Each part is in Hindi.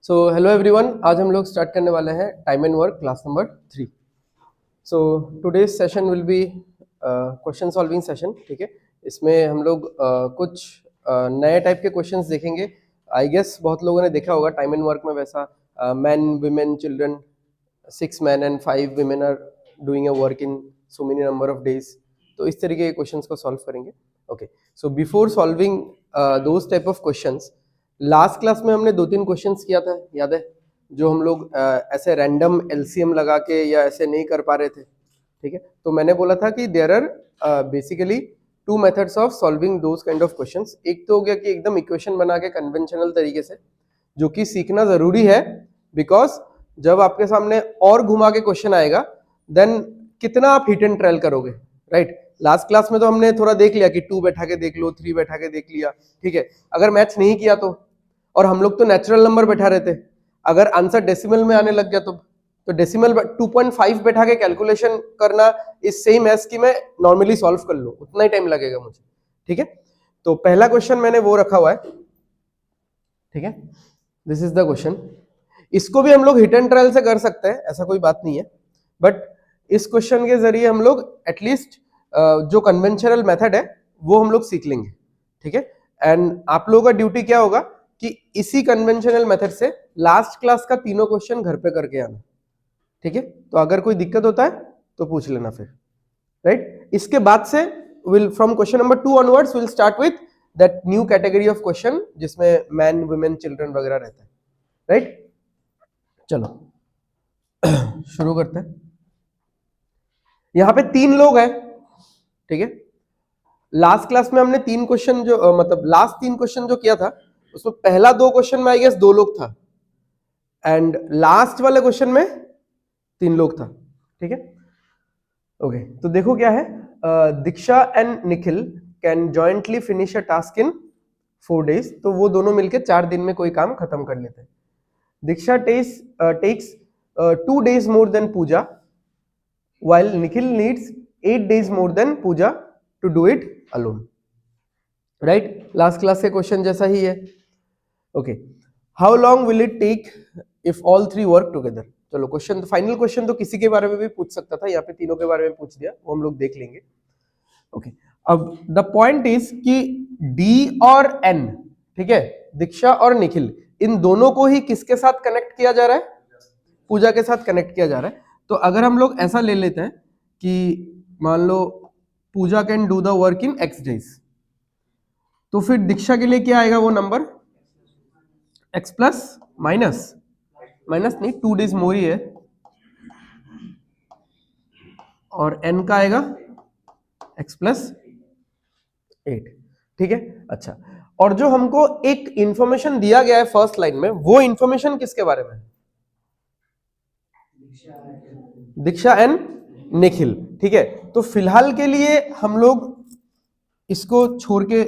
सो हेलो एवरीवन, आज हम लोग स्टार्ट करने वाले हैं time and work class number 3। So today's session will be question solving session. ठीक है, इसमें हम लोग कुछ नए टाइप के क्वेश्चंस देखेंगे। आई गेस बहुत लोगों ने देखा होगा टाइम एंड वर्क में वैसा man women children 6 men and 5 women are doing a work in so many number of days। तो इस तरीके के क्वेश्चंस को सॉल्व करेंगे। Okay, so before solving those type of questions, last class में हमने 2-3 क्वेश्चंस किया था, याद है? जो हम लोग ऐसे रैंडम एलसीएम लगा के या ऐसे नहीं कर पा रहे थे। ठीक है, तो मैंने बोला था कि there are basically 2 methods of solving those kind of questions. एक तो हो गया कि एकदम इक्वेशन बना के कन्वेंशनल तरीके से, जो कि सीखना जरूरी है, बिकॉज जब आपके सामने और घुमा के क्वेश्चन आएगा देन कितना आप हिट एंड ट्रायल करोगे, राइट? लास्ट क्लास में तो हमने थोड़ा देख लिया कि 2 बैठा के देख लो, 3 बैठा के देख लिया। ठीक है, अगर मैच नहीं किया तो, और हम लोग तो नेचुरल नंबर बैठा रहे थे, अगर आंसर डेसिमल में आने लग गया तो डेसिमल 2.5 बैठा के कैलकुलेशन करना इस सेम एज कि मैं नॉर्मली सॉल्व कर लूं, उतना ही टाइम लगेगा मुझे। ठीक है, तो पहला क्वेश्चन मैंने वो रखा हुआ है। ठीक है, दिस इज द क्वेश्चन। इसको भी हम लोग हिट एंड ट्रायल से कर सकते हैं, ऐसा कोई बात नहीं है, बट इस क्वेश्चन के जरिए हम लोग एटलीस्ट जो कन्वेंशनल मेथड है वो हम लोग सीख लेंगे। ठीक है, एंड आप लोगों का ड्यूटी क्या होगा कि इसी कन्वेंशनल मेथड से लास्ट क्लास का तीनों क्वेश्चन घर पे करके आना। ठीक है, तो अगर कोई दिक्कत होता है तो पूछ लेना फिर, राइट? इसके बाद से will from question number 2 onwards will start with that new category of question जिसमें मैन वुमेन चिल्ड्रन वगैरह रहता है, राइट? चलो शुरू करते हैं। यहां पे 3 लोग हैं। ठीक है, लास्ट क्लास में हमने 3 क्वेश्चन जो मतलब लास्ट 3 क्वेश्चन जो किया था उसमें पहला 2 क्वेश्चन में आई गेस 2 लोग था, एंड लास्ट वाले क्वेश्चन में 3 लोग था। ठीक है, ओके, तो देखो क्या है। Diksha and Nikhil can jointly finish a task in 4 days। तो वो दोनों मिलकर 4 दिन में कोई काम खत्म कर लेते हैं। दीक्षा takes 2 days more than Pooja, while Nikhil needs 8 days more than Pooja to do it alone। Right, last class के क्वेश्चन जैसा ही है। Okay, how long will it take if all 3 work together. चलो क्वेश्चन, फाइनल क्वेश्चन तो किसी के बारे में भी पूछ सकता था, यहाँ पे तीनों के बारे में पूछ दिया, वो हम लोग देख लेंगे। ओके, अब द पॉइंट इज कि डी और एन, ठीक है, दीक्षा और निखिल, इन दोनों को ही किसके साथ कनेक्ट किया जा रहा है? पूजा के साथ कनेक्ट किया जा रहा है। तो अगर हम लोग ऐसा ले लेते हैं कि मान लो Pooja can do the work in x days, तो फिर दीक्षा के लिए क्या आएगा वो नंबर? x प्लस माइनस नहीं, 2 days मोर ही है, और n का आएगा x प्लस 8। ठीक है, अच्छा, और जो हमको एक इंफॉर्मेशन दिया गया है फर्स्ट लाइन में, वो इंफॉर्मेशन किसके बारे में? दीक्षा एंड निखिल। ठीक है, तो फिलहाल के लिए हम लोग इसको छोड़ के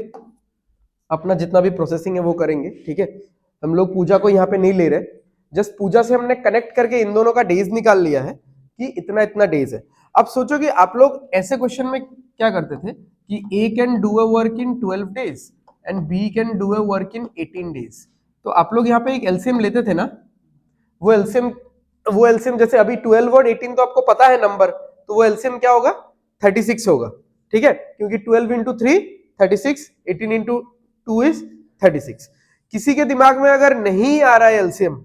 अपना जितना भी प्रोसेसिंग है वो करेंगे। ठीक है, हम लोग पूजा को यहाँ पे नहीं ले रहे, जस्ट पूजा से हमने कनेक्ट करके इन दोनों का डेज निकाल लिया है कि इतना इतना डेज है। अब सोचो कि आप लोग ऐसे क्वेश्चन में क्या करते थे कि A can do a work in 12 days and B can do a work in 18 days। तो आप लोग यहाँ पे एक एलसीएम लेते थे ना, वो एलसीएम जैसे अभी 12 और 18 तो आपको पता है नंबर, तो वो एलसीएम क्या होगा? 36 होगा। ठीक है, क्योंकि 12 into 3 36, 18 into 2 is 36। किसी के दिमाग में अगर नहीं आ रहा है एलसीएम,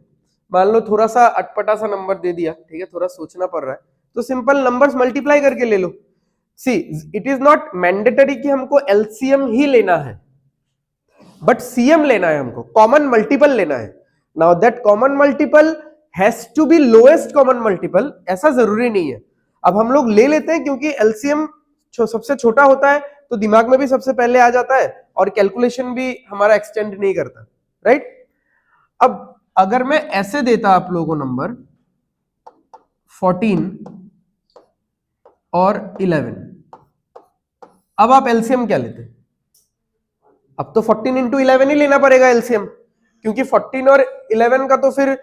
मान लो थोड़ा सा अटपटा सा नंबर दे दिया, ठीक है, थोड़ा सोचना पड़ रहा है, तो सिंपल नंबर्स मल्टीप्लाई करके ले लो। सी, इट इज नॉट मैंडेटरी कि हमको एलसीएम ही लेना है, बट सीएम लेना है, हमको कॉमन मल्टीपल लेना है। Now that common multiple has to be lowest common multiple, ऐसा जरूरी नहीं है। अब हम लोग ले लेते हैं क्योंकि एलसीएम सबसे छोटा होता है तो दिमाग में भी सबसे पहले आ जाता है, और कैलकुलेशन भी हमारा एक्सटेंड नहीं करता, राइट? अब अगर मैं ऐसे देता आप लोगों को नंबर 14 और 11, अब आप एलसीएम क्या लेते? अब तो 14 into 11 ही लेना पड़ेगा एलसीएम, क्योंकि 14 और 11 का तो फिर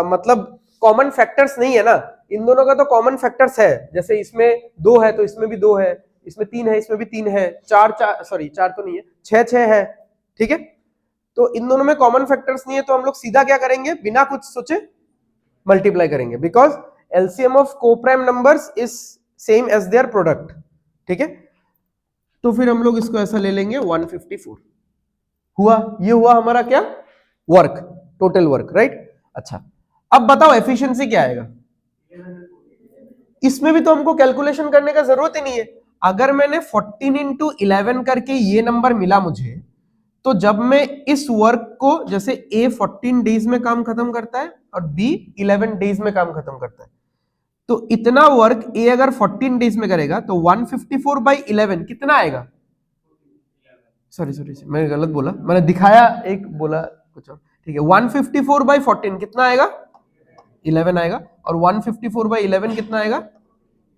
मतलब कॉमन फैक्टर्स नहीं है ना, इन दोनों का तो कॉमन फैक्टर्स है। जैसे इसमें 2 है तो इसमें भी 2 है, इसमें 3 है इसमें भी 3 है, 4 तो नहीं है, 6 है। ठीक है, तो इन दोनों में कॉमन फैक्टर्स नहीं है, तो हम लोग सीधा क्या करेंगे, बिना कुछ सोचे मल्टीप्लाई करेंगे, because LCM of coprime numbers is same as their product. ठीक है, तो फिर हम लोग इसको ऐसा ले लेंगे 154 हुआ, ये हुआ हमारा क्या, वर्क, टोटल वर्क, राइट। अच्छा, अब बताओ एफिशिएंसी क्या आएगा। इसमें भी तो हमको कैलकुलेशन करने का जरूरत ही नहीं है। अगर मैंने 14 इंटू 11 करके ये नंबर मिला मुझे, तो जब मैं इस वर्क को, जैसे ए 14 डेज में काम खत्म करता है और बी 11 डेज में काम खत्म करता है, तो इतना वर्क ए अगर 14 डेज में करेगा तो 154/11 कितना आएगा। सॉरी मैं गलत बोला, मैंने दिखाया एक, बोला कुछ और। ठीक है, 154/14 कितना आएगा, 11 आएगा, और 154/11 कितना आएगा,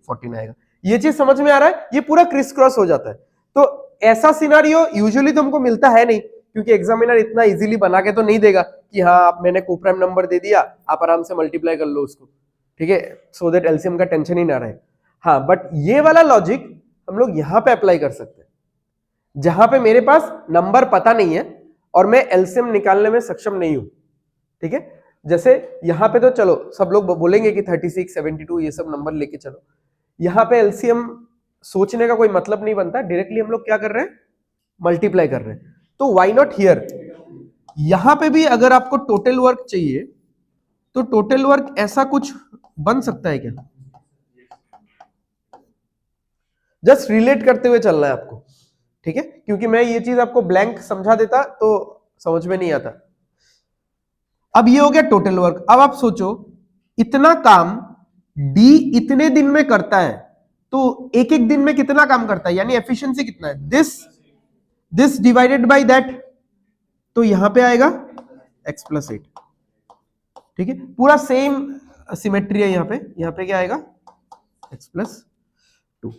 14 आएगा। ये चीज समझ में आ रहा है, ये पूरा क्रिस क्रॉस हो जाता है। तो ऐसा सिनारियो यूजुअली तुमको मिलता है नहीं, क्योंकि एग्जामिनर इतना इजीली बना के तो नहीं देगा कि हाँ आप, मैंने कोप्राइम नंबर दे दिया, आप आराम से मल्टीप्लाई कर लो उसको, ठीक है, सो दैट एलसीएम का टेंशन ही ना रहे। हाँ, बट ये वाला लॉजिक हम लोग यहां पे अप्लाई कर सकते हैं, जहां पे मेरे पास नंबर पता नहीं है और मैं एलसीएम निकालने में सक्षम नहीं हूं। ठीक है, जैसे यहां पे तो चलो सब लोग बोलेंगे कि 36, 72 ये सब नंबर लेके चलो, यहां पे एलसीएम सोचने का कोई मतलब नहीं बनता, डायरेक्टली हम लोग क्या कर रहे हैं, मल्टीप्लाई कर रहे हैं। तो व्हाई नॉट हियर, यहां पे भी अगर आपको टोटल वर्क चाहिए तो टोटल वर्क ऐसा कुछ बन सकता है क्या, जस्ट रिलेट करते हुए चलना है आपको। ठीक है, क्योंकि मैं ये चीज आपको ब्लैंक समझा देता तो समझ में नहीं आता। अब ये हो गया टोटल वर्क। अब आप सोचो, इतना काम डी इतने दिन में करता है, तो एक एक दिन में कितना काम करता है, यानी एफिशिएंसी कितना है, दिस डिवाइडेड बाय दैट, तो यहां पे आएगा x+8। ठीक है, पूरा सेम सिमेट्री है, यहां पे क्या आएगा, x+2।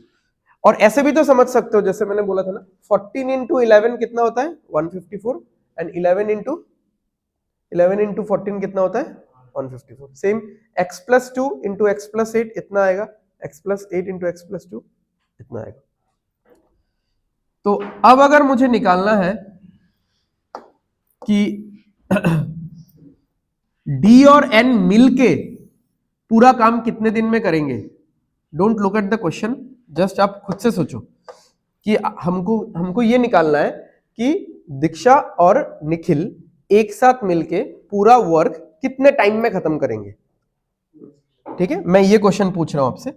और ऐसे भी तो समझ सकते हो, जैसे मैंने बोला था ना, 14 इंटू 11 कितना होता है, 154, एंड 11 इंटू 14 कितना होता है, 154। सेम x+2 इंटू x+8 इतना आएगा, x+8 इंटू x+2 इतना आएगा। तो अब अगर मुझे निकालना है कि डी और एन मिलके पूरा काम कितने दिन में करेंगे, don't look at the question, just आप खुद से सोचो कि हमको ये निकालना है कि दीक्षा और निखिल एक साथ मिलके पूरा वर्क कितने टाइम में खत्म करेंगे। ठीक है, मैं ये क्वेश्चन पूछ रहा हूं आपसे,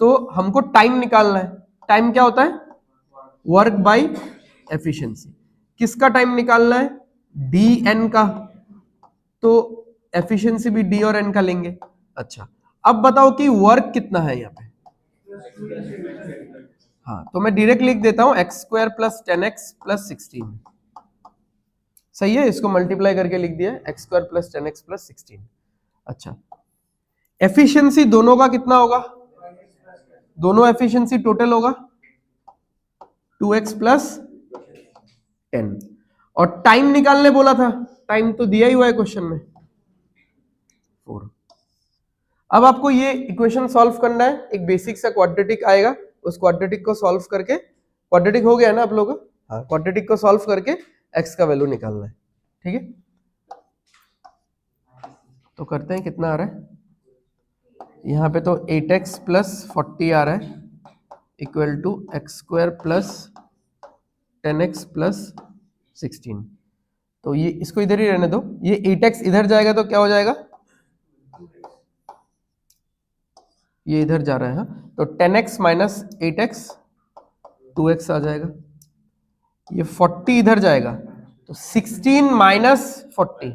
तो हमको टाइम निकालना है। टाइम क्या होता है, वर्क बाय एफिशिएंसी। किसका टाइम निकालना है, डी एन का, तो एफिशिएंसी भी डी और एन का लेंगे। अच्छा, अब बताओ कि वर्क कितना है यहाँ पे। हाँ, तो मैं डायरेक्ट लिख देता हूं x² + 10x + 16। सही है, इसको मल्टीप्लाई करके लिख दिया, x² + 10x + 16। अच्छा, एफिशिएंसी दोनों का कितना होगा, दोनों एफिशिएंसी टोटल होगा 2x + 10। और टाइम निकालने बोला था, टाइम तो दिया ही हुआ है क्वेश्चन में 4। अब आपको ये इक्वेशन सॉल्व करना है, एक बेसिक सा क्वाड्रेटिक आएगा, उस क्वाड्रेटिक को सॉल्व करके, क्वाड्रेटिक हो गया ना आप लोगों का, हाँ, क्वाड्रेटिक को सॉल्व करके x का वैल्यू निकालना है। ठीक है, तो करते हैं, कितना आ रहा है यहाँ पे, तो 8x + 40 आ रहा है, इक्वल टू x² + 10x + 16। तो ये इसको इधर ही रहने दो, ये 8x इधर जाएगा तो क्या हो जाएगा, ये इधर जा रहा है, हाँ, तो 10x - 8x 2x आ जाएगा, ये 40 इधर जाएगा तो 16 - 40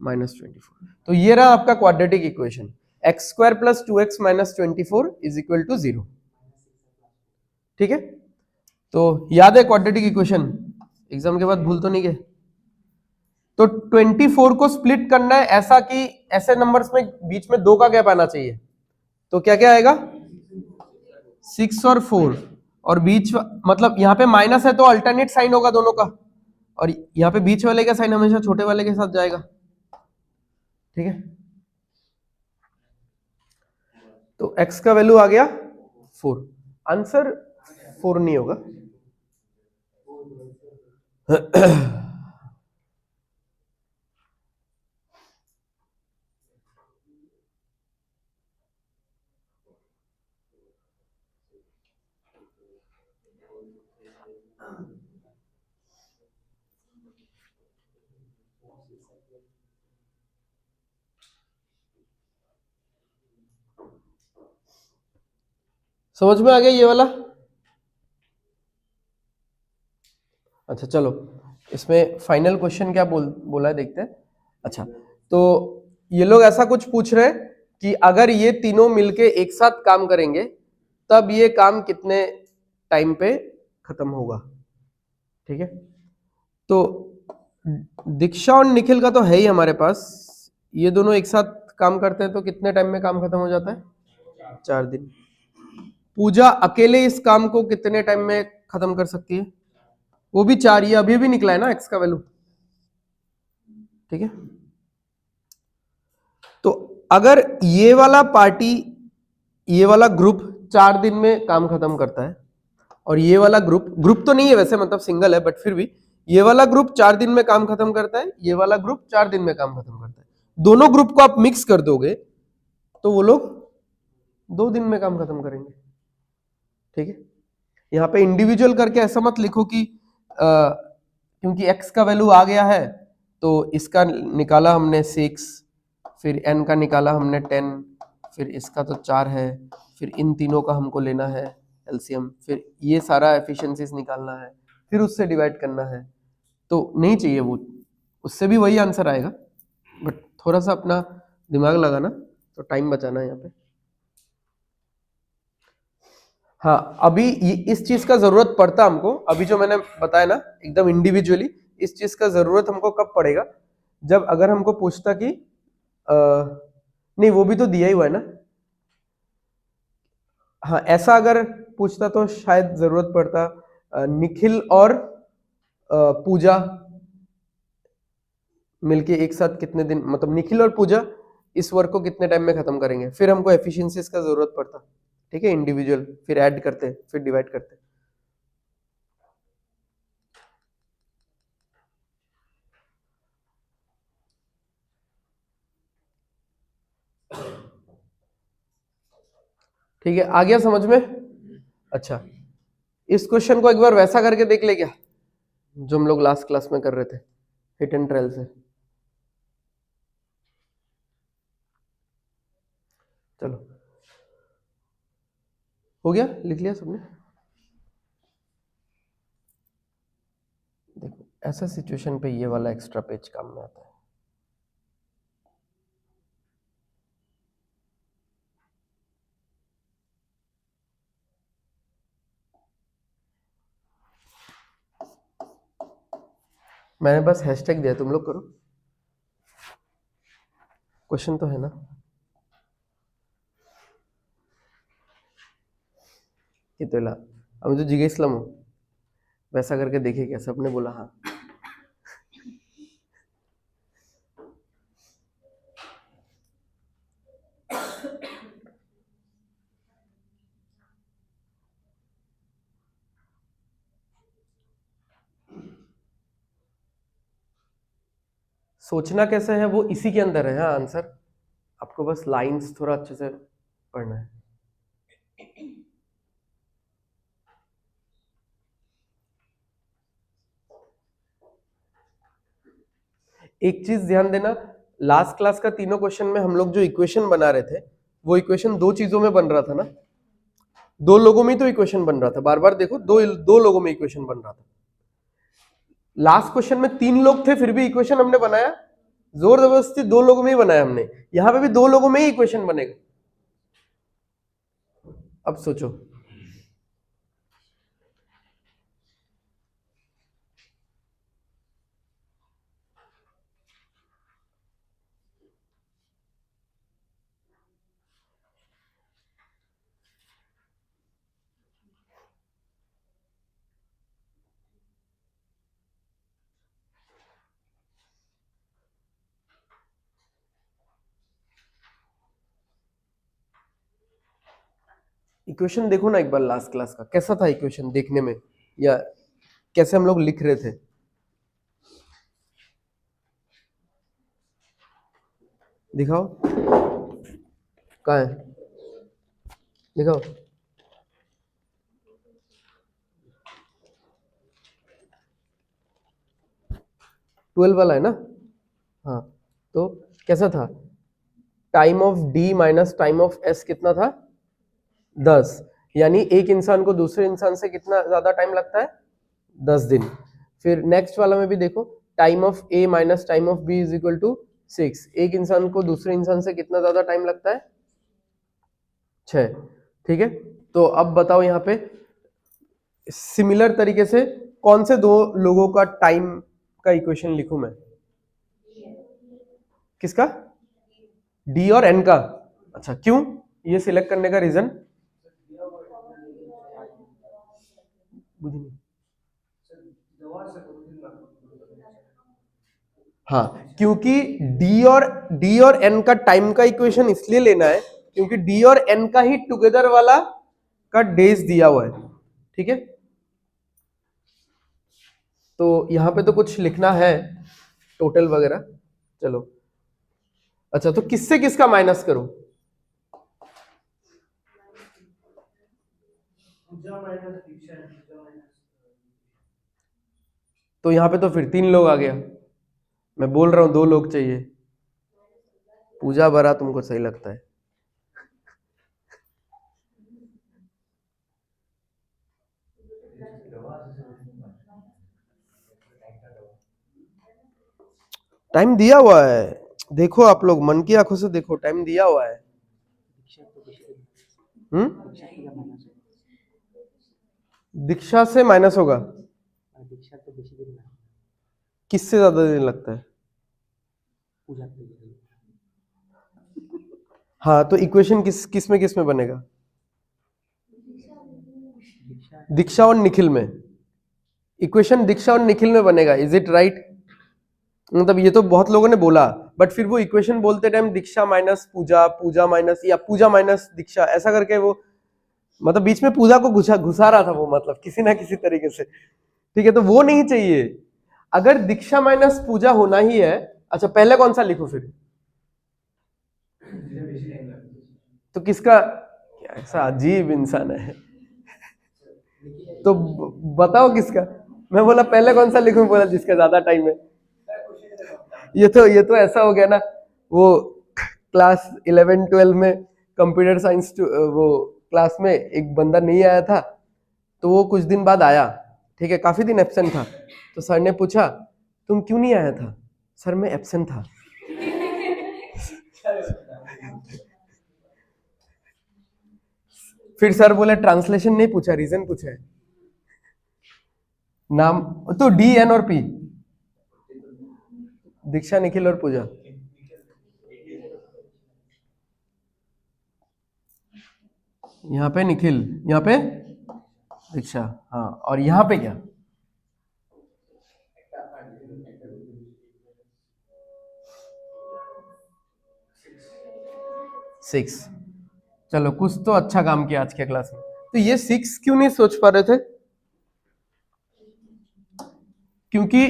-24। तो ये रहा आपका क्वाड्रेटिक इक्वेशन, x² + 2x - 24 = 0। ठीक है, तो याद है क्वाड्रेटिक इक्वेशन, एग्जाम के बाद भूल तो नहीं गए। तो 24 को स्प्लिट करना है ऐसा कि ऐसे नंबर्स में बीच में 2 का गैप आना चाहिए, तो क्या क्या आएगा, 6 और 4, और बीच मतलब यहाँ पे माइनस है तो अल्टरनेट साइन होगा दोनों का, और यहाँ पे बीच वाले का साइन हमेशा छोटे वाले के साथ जाएगा। ठीक है, तो x का वैल्यू आ गया 4, आंसर 4 नहीं होगा समझ में आ गया ये वाला? अच्छा चलो, इसमें फाइनल क्वेश्चन क्या बोला है देखते हैं। अच्छा, तो ये लोग ऐसा कुछ पूछ रहे हैं कि अगर ये तीनों मिलके एक साथ काम करेंगे तब ये काम कितने टाइम पे खत्म होगा। ठीक है, तो दीक्षा और निखिल का तो है ही हमारे पास, ये दोनों एक साथ काम करते हैं तो कितने टाइम में काम खत्म हो जाता है? 4 दिन। पूजा अकेले इस काम को कितने टाइम में खत्म कर सकती है? वो भी 4, ये अभी भी निकला है ना एक्स का वैल्यू। ठीक है, तो अगर ये वाला पार्टी, ये वाला ग्रुप 4 दिन में काम खत्म करता है और ये वाला ग्रुप तो नहीं है वैसे, मतलब सिंगल है, बट फिर भी ये वाला ग्रुप 4 दिन में काम खत्म करता है, ये वाला ग्रुप 4 दिन में काम खत्म करता है, दोनों ग्रुप को आप मिक्स कर दोगे तो वो लोग 2 दिन में काम खत्म करेंगे। ठीक है, यहाँ पे इंडिविजुअल करके ऐसा मत लिखो कि क्योंकि x का वैल्यू आ गया है तो इसका निकाला हमने 6, फिर n का निकाला हमने 10, फिर इसका तो 4 है, फिर इन तीनों का हमको लेना है एलसीएम, फिर ये सारा एफिशिएंसीज निकालना है, फिर उससे डिवाइड करना है, तो नहीं चाहिए वो, उससे भी वही आंसर आएगा, बट थोड़ा सा अपना दिमाग लगाना, तो टाइम बचाना है यहाँ पे। हाँ, अभी इस चीज का जरूरत पड़ता हमको, अभी जो मैंने बताया ना एकदम इंडिविजुअली, इस चीज का जरूरत हमको कब पड़ेगा? जब अगर हमको पूछता कि नहीं वो भी तो दिया ही हुआ है ना, हाँ ऐसा अगर पूछता तो शायद जरूरत पड़ता निखिल और पूजा मिलके एक साथ कितने दिन, मतलब निखिल और पूजा इस वर्क को कितने टाइम में खत्म करेंगे, फिर हमको एफिशिएंसीज का जरूरत पड़ता। ठीक है, इंडिविजुअल, फिर ऐड करते, फिर डिवाइड करते। ठीक है, आ गया समझ में? अच्छा, इस क्वेश्चन को एक बार वैसा करके देख ले क्या, जो हम लोग लास्ट क्लास में कर रहे थे हिट एंड ट्रायल से। चलो, हो गया, लिख लिया सबने? देखो, ऐसा सिचुएशन पे ये वाला एक्स्ट्रा पेज काम में आता है। मैंने बस हैशटैग दिया, तुम लोग करो, क्वेश्चन तो है ना। कितला আমি তো জিজ্ঞেসলাম वैसा करके देखे क्या, सबने बोला हाँ। सोचना कैसे है वो इसी के अंदर है, हाँ आंसर, आपको बस लाइंस थोड़ा अच्छे से पढ़ना है। एक चीज ध्यान देना, लास्ट क्लास का तीनों क्वेश्चन में हम लोग जो इक्वेशन बना रहे थे वो इक्वेशन दो चीजों में बन रहा था ना, दो लोगों में ही तो इक्वेशन बन रहा था, बार बार देखो, दो लोगों में इक्वेशन बन रहा था। लास्ट क्वेश्चन में 3 लोग थे फिर भी इक्वेशन हमने बनाया, जोर जबरदस्ती 2 लोगों में ही बनाया हमने, यहां पे भी 2 लोगों में ही इक्वेशन बनेगा। अब सोचो, इक्वेशन देखो ना एक बार लास्ट क्लास का कैसा था इक्वेशन देखने में, या कैसे हम लोग लिख रहे थे। दिखाओ, कहाँ है, दिखाओ। 12 वाला है ना? हाँ, तो कैसा था? Time of D minus time of S कितना था? 10, यानी एक इंसान को दूसरे इंसान से कितना ज्यादा टाइम लगता है? 10 दिन। फिर नेक्स्ट वाला में भी देखो, time of A minus time of B is equal to 6, एक इंसान को दूसरे इंसान से कितना ज्यादा टाइम लगता है? 6। ठीक है, तो अब बताओ यहाँ पे सिमिलर तरीके से कौन से दो लोगों का टाइम का इक्वेशन लिखूं मैं? किसका? डी और एन का। अच्छा, क्यों ये सिलेक्ट करने का रीजन? बुझी नहीं। हाँ, क्योंकि डी और एन का टाइम का इक्वेशन इसलिए लेना है क्योंकि डी और एन का ही टुगेदर वाला का डेज दिया हुआ है। ठीक है, तो यहां पे तो कुछ लिखना है टोटल वगैरह। चलो, अच्छा तो किससे किसका माइनस करूं? तो यहां पे तो फिर 3 लोग आ गया। मैं बोल रहा हूं 2 लोग चाहिए। पूजा बरा तुमको सही लगता है? टाइम दिया हुआ है, देखो आप लोग मन की आंखों से देखो, टाइम दिया हुआ है। दीक्षा से माइनस होगा? किससे ज्यादा दिन लगता है? हाँ, तो इक्वेशन किस में बनेगा? दीक्षा और निखिल में। इक्वेशन दीक्षा और निखिल में बनेगा, इज इट राइट? मतलब ये तो बहुत लोगों ने बोला, बट फिर वो इक्वेशन बोलते टाइम दीक्षा माइनस पूजा, पूजा माइनस या पूजा माइनस दीक्षा, ऐसा करके वो मतलब बीच में पूजा को घुसा रहा था वो, मतलब किसी ना किसी तरीके से। ठीक है, तो वो नहीं चाहिए। अगर दीक्षा माइनस पूजा होना ही है, अच्छा पहले कौन सा लिखो फिर? तो किसका? ऐसा अजीब इंसान है। तो बताओ किसका? मैं बोला पहले कौन सा लिखूं, बोला जिसका ज्यादा टाइम है। ये तो ऐसा हो गया ना, वो क्लास 11-12 में कंप्यूटर साइंस वो क्लास में एक बंदा नहीं आया था, तो वो कुछ दिन बाद आया। ठीक है, काफी दिन एब्सेंट था। तो सर ने पूछा तुम क्यों नहीं आया था? सर मैं एब्सेंट था। फिर सर बोले ट्रांसलेशन नहीं पूछा, रीजन पूछा है। नाम तो डी एन और पी, दीक्षा निखिल और पूजा। यहाँ पे निखिल, यहाँ पे दीक्षा। हाँ, और यहाँ पे क्या? सिक्स। चलो, कुछ तो अच्छा काम किया आज के क्लास में। तो ये 6 क्यों नहीं सोच पा रहे थे? क्योंकि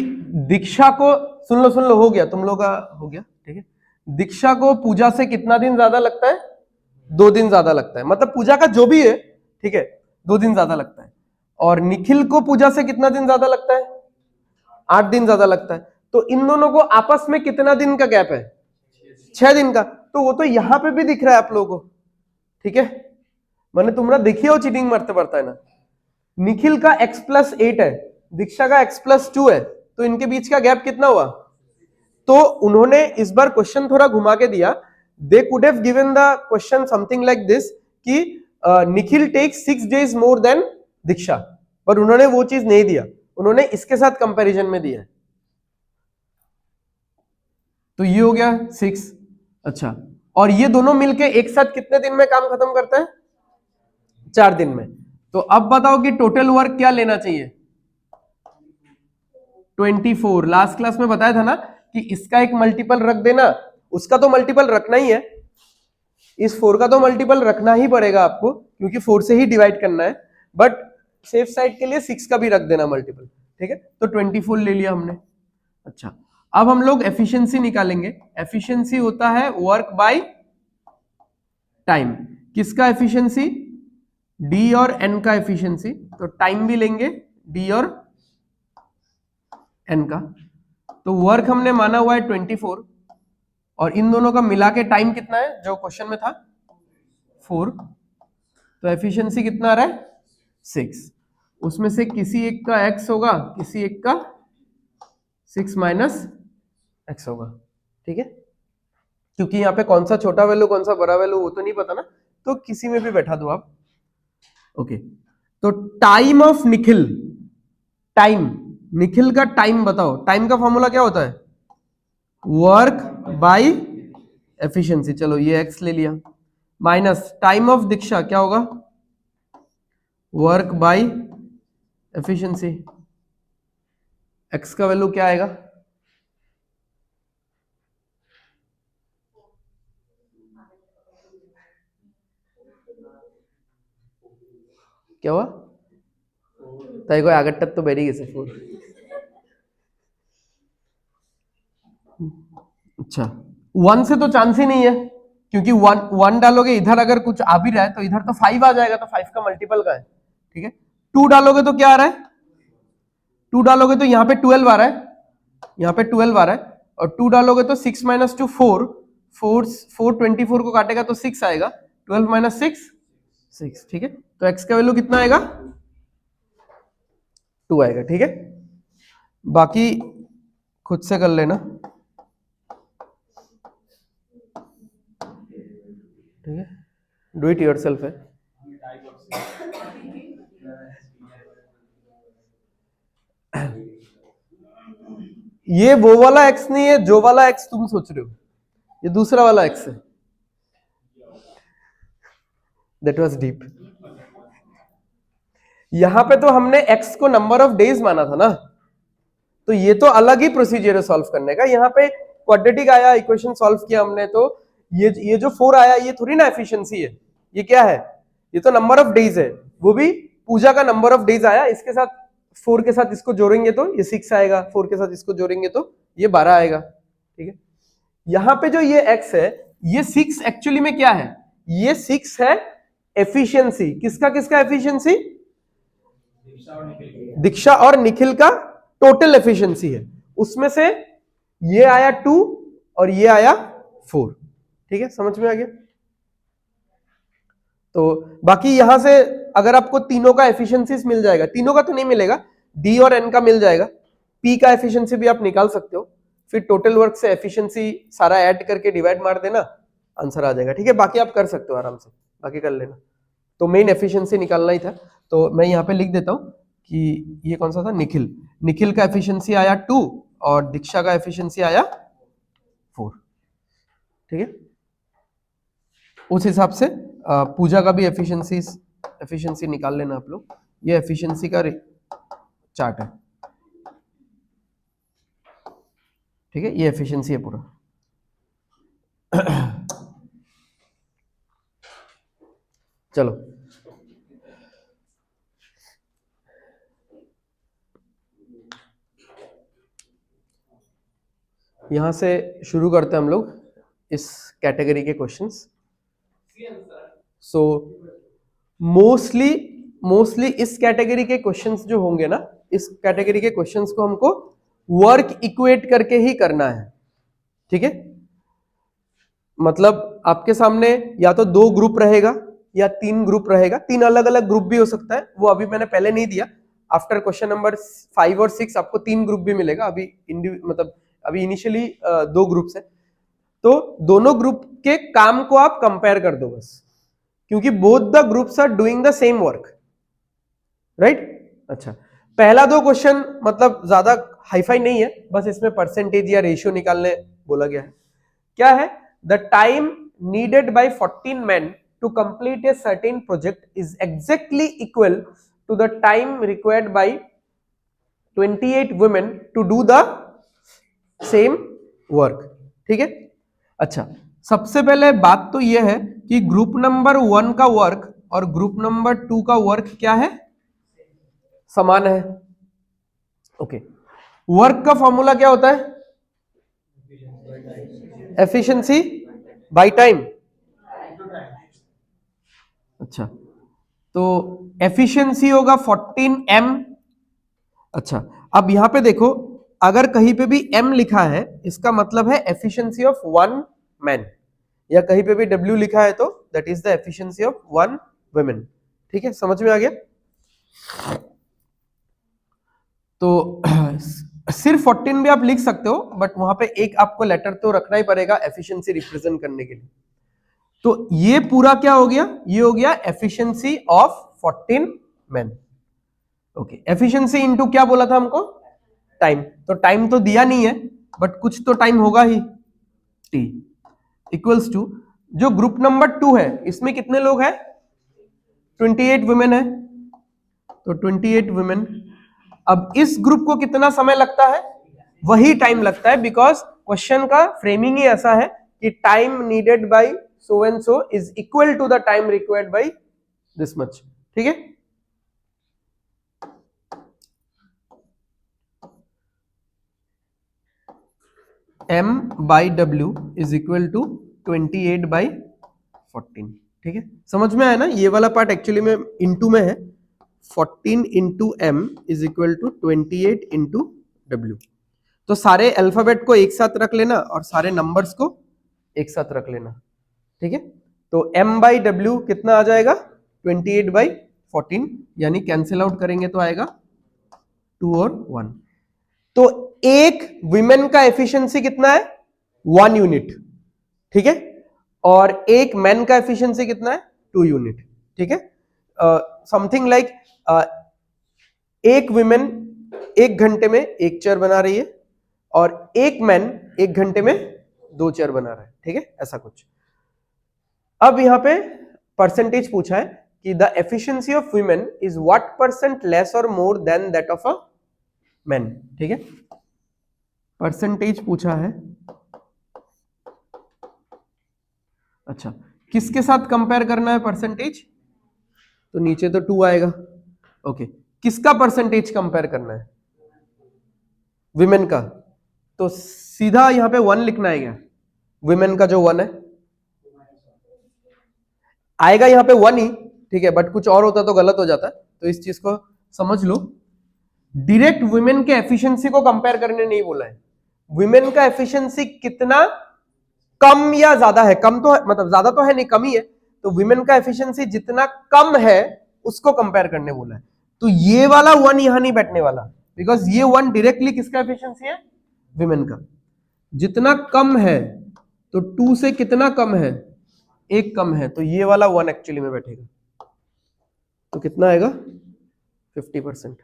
दीक्षा को, सुन लो हो गया, तुम लोग का हो गया। ठीक है, दीक्षा को पूजा से कितना दिन ज्यादा लगता है? 2 दिन ज्यादा लगता है, मतलब पूजा का जो भी है, ठीक है, 2 दिन ज्यादा लगता है। और निखिल को पूजा से कितना दिन ज्यादा लगता है? 8 दिन ज्यादा लगता है। तो इन दोनों को आपस में कितना दिन का गैप है? 6 दिन का। तो वो तो यहां पे भी दिख रहा है आप लोगों को। ठीक है, मैंने तुमरा देखिए वो चीटिंग मरते पड़ता है ना। निखिल का x+8 है, दीक्षा का x+2 है, तो इनके बीच का गैप कितना हुआ? तो उन्होंने इस बार क्वेश्चन थोड़ा घुमा के दिया। They could have given the question something like this कि Nikhil takes 6 days more than Diksha, पर उन्होंने वो चीज नहीं दिया, उन्होंने इसके साथ कंपैरिजन में दिया। तो ये हो गया 6। अच्छा, और ये दोनों मिलके एक साथ कितने दिन में काम खत्म करते हैं? 4 दिन में। तो अब बताओ कि टोटल वर्क क्या लेना चाहिए? 24। लास्ट क्लास में बताया था ना कि इसका एक मल्टीपल रख देना, उसका तो मल्टीपल रखना ही है, इस 4 का तो मल्टीपल रखना ही पड़ेगा आपको क्योंकि 4 से ही डिवाइड करना है, बट सेफ साइड के लिए 6 का भी रख देना मल्टीपल। ठीक है, तो 24 ले लिया हमने। अच्छा, अब हम लोग एफिशिएंसी निकालेंगे। एफिशिएंसी होता है वर्क बाय टाइम। किसका एफिशिएंसी? डी और एन का एफिशिएंसी। तो टाइम भी लेंगे डी और एन का। तो वर्क हमने माना हुआ है 24 और इन दोनों का मिला के टाइम कितना है जो क्वेश्चन में था 4, तो एफिशिएंसी कितना आ रहा है 6। उसमें से किसी एक का x होगा, किसी एक का 6 माइनस x होगा, ठीक है। क्योंकि यहाँ पे कौन सा छोटा वैल्यू कौन सा बड़ा वैल्यू वो तो नहीं पता ना, तो किसी में भी बैठा दो आप। ओके, तो time of Nikhil, time Nikhil का टाइम बताओ। टाइम का फॉर्मूला क्या होता है? Work by efficiency. चलो ये x ले लिया, माइनस टाइम ऑफ दीक्षा क्या होगा? Work by efficiency. x का वैल्यू क्या आएगा? क्या हुआ? ताई को आगट्टत तो बैठी गई 4। अच्छा, 1 से तो चांस ही नहीं है, क्योंकि 1 डालोगे इधर, अगर कुछ आ भी रहा है तो इधर तो 5 आ जाएगा, तो 5 का मल्टीपल का है, ठीक है। 2 डालोगे तो क्या आ रहा है? 2 डालोगे तो यहाँ पे 12 आ रहा है, यहाँ पे 12 आ रहा है, और 2 डालोगे तो 6 माइनस 2 4, 4 24 को काटेगा तो 6 आएगा, 12 माइनस 6, ठीक है। तो x का वैल्यू कितना आएगा? 2 आएगा, ठीक है। बाकी खुद से कर लेना, ठीक है, डू इट योरसेल्फ है। ये वो वाला x नहीं है जो वाला x तुम सोच रहे हो, ये दूसरा वाला x है। That was deep. यहां पे तो हमने x को नंबर ऑफ डेज माना था ना, तो ये तो अलग ही प्रोसीजर है सॉल्व करने का। यहाँ पे क्वाड्रेटिक आया, इक्वेशन सॉल्व किया हमने, तो ये जो 4 आया ये थोड़ी ना एफिशिएंसी है, ये क्या है? ये तो नंबर ऑफ डेज है, वो भी पूजा का नंबर ऑफ डेज आया। इसके साथ 4 के साथ इसको जोड़ेंगे तो ये 6 आएगा, 4 के साथ इसको जोड़ेंगे तो ये 12 आएगा, ठीक है। यहाँ पे जो ये x है, ये 6 एक्चुअली में क्या है? ये 6 है एफिशिएंसी। किसका किसका एफिशिएंसी? दीक्षा और निखिल का टोटल एफिशिएंसी है। उसमें से ये आया 2 और ये आया 4, ठीक है, समझ में आ गया। तो बाकी यहां से अगर आपको तीनों का एफिशिएंसीज मिल जाएगा, तीनों का तो नहीं मिलेगा, डी और एन का मिल जाएगा, पी का एफिशिएंसी भी आप निकाल सकते हो, फिर टोटल वर्क से एफिशिएंसी सारा ऐड करके डिवाइड मार देना, आंसर आ जाएगा, ठीक है। बाकी आप कर सकते हो आराम से, बाकी कर लेना। तो मेन एफिशिएंसी निकालना ही था, तो मैं यहाँ पे लिख देता हूँ कि ये कौन सा था? निखिल। निखिल का एफिशिएंसी आया 2 और दीक्षा का एफिशिएंसी आया 4, ठीक है। उस हिसाब से पूजा का भी एफिशिएंसी निकाल लेना आप लोग। ये एफिशिएंसी का चार्ट है, ठीक है, ये एफिशिएंसी है पूरा। चलो यहां से शुरू करते हैं हम लोग इस कैटेगरी के क्वेश्चंस। सो मोस्टली इस कैटेगरी के क्वेश्चंस जो होंगे ना, इस कैटेगरी के क्वेश्चंस को हमको वर्क इक्वेट करके ही करना है, ठीक है। मतलब आपके सामने या तो 2 ग्रुप रहेगा या 3 ग्रुप रहेगा, 3 अलग अलग ग्रुप भी हो सकता है, वो अभी मैंने पहले नहीं दिया। आफ्टर क्वेश्चन नंबर 5 और 6 आपको 3 ग्रुप भी मिलेगा। अभी मतलब अभी इनिशियली 2 ग्रुप्स है, तो दोनों ग्रुप के काम को आप कंपेयर कर दो बस, क्योंकि both the groups are doing the same work, right. अच्छा, पहला 2 क्वेश्चन मतलब ज्यादा हाईफाई नहीं है, बस इसमें परसेंटेज या रेशियो निकालने बोला गया है। क्या है? The time needed bye 14 men to complete a certain project is exactly equal to the time required by 28 women to do the same work, ठीक है। अच्छा, सबसे पहले बात तो यह है कि ग्रुप नंबर 1 का वर्क और ग्रुप नंबर 2 का वर्क क्या है? समान है, ओके। वर्क का फॉर्मूला क्या होता है? Efficiency by time. अच्छा, तो एफिशिएंसी होगा 14 m। अच्छा, अब यहां पे देखो अगर कहीं पे भी m लिखा है इसका मतलब है एफिशिएंसी ऑफ वन मैन, या कहीं पे भी w लिखा है तो that is the efficiency of one women. ठीक है, समझ में आ गया? तो सिर्फ 14 भी आप लिख सकते हो, बट वहां पे एक आपको लेटर तो रखना ही पड़ेगा एफिशिएंसी रिप्रेजेंट करने के लिए। तो ये पूरा क्या हो गया? ये हो गया efficiency of 14 man. Okay, efficiency into क्या बोला था हमको? टाइम। तो टाइम तो दिया नहीं है, बट कुछ तो टाइम होगा ही, टी इक्वल्स टू जो ग्रुप नंबर 2 है इसमें कितने लोग हैं? 28 वुमेन है, तो 28 वुमेन। अब इस ग्रुप को कितना समय लगता है? वही टाइम लगता है, बिकॉज क्वेश्चन का फ्रेमिंग ही ऐसा है कि time needed by so and so is equal to the time required by this much. ठीक है, m by W is equal to 28 by 14। ठीक है, समझ में आया ना? ये वाला पार्ट एक्चुअली में इनटू में है, 14 into M is equal to 28 into W. तो सारे अल्फाबेट को एक साथ रख लेना और सारे नंबर्स को एक साथ रख लेना। ठीक है, तो m बाई डब्ल्यू कितना आ जाएगा? 28 बाई 14, यानी कैंसिल आउट करेंगे तो आएगा 2 और 1। तो एक विमेन का एफिशिएंसी कितना है? 1 यूनिट। ठीक है, और एक मैन का एफिशिएंसी कितना है? 2 यूनिट। ठीक है, समथिंग लाइक एक विमेन एक घंटे में एक चेयर बना रही है और एक मैन एक घंटे में 2 चेयर बना रहा है। ठीक है, ऐसा कुछ। अब यहां पे परसेंटेज पूछा है कि the efficiency of women is what percent less और more than that of a man. ठीक है, परसेंटेज पूछा है। अच्छा, किसके साथ कंपेयर करना है परसेंटेज? तो नीचे तो 2 आएगा। ओके, किसका परसेंटेज कंपेयर करना है? विमेन का। तो सीधा यहां पे 1 लिखना है क्या? विमेन का जो 1 है आएगा यहां पे 1 ही। ठीक है, बट कुछ और होता तो गलत हो जाता, तो इस चीज को समझ लो। डायरेक्ट वुमेन के एफिशिएंसी को कंपेयर करने नहीं बोला है। वुमेन का एफिशिएंसी कितना कम या ज्यादा है, कम तो है, मतलब ज्यादा तो है नहीं, कम ही है। तो वुमेन का एफिशिएंसी जितना कम है उसको कंपेयर करने बोला है। तो ये वाला 1 यहां नहीं बैठने वाला, बिकॉज ये 1 डायरेक्टली किसका एफिशिएंसी है? वुमेन का। जितना कम है, तो 2 से कितना कम है? 1 कम है, तो ये वाला 1 एक्चुअली में बैठेगा। तो कितना आएगा? 50%।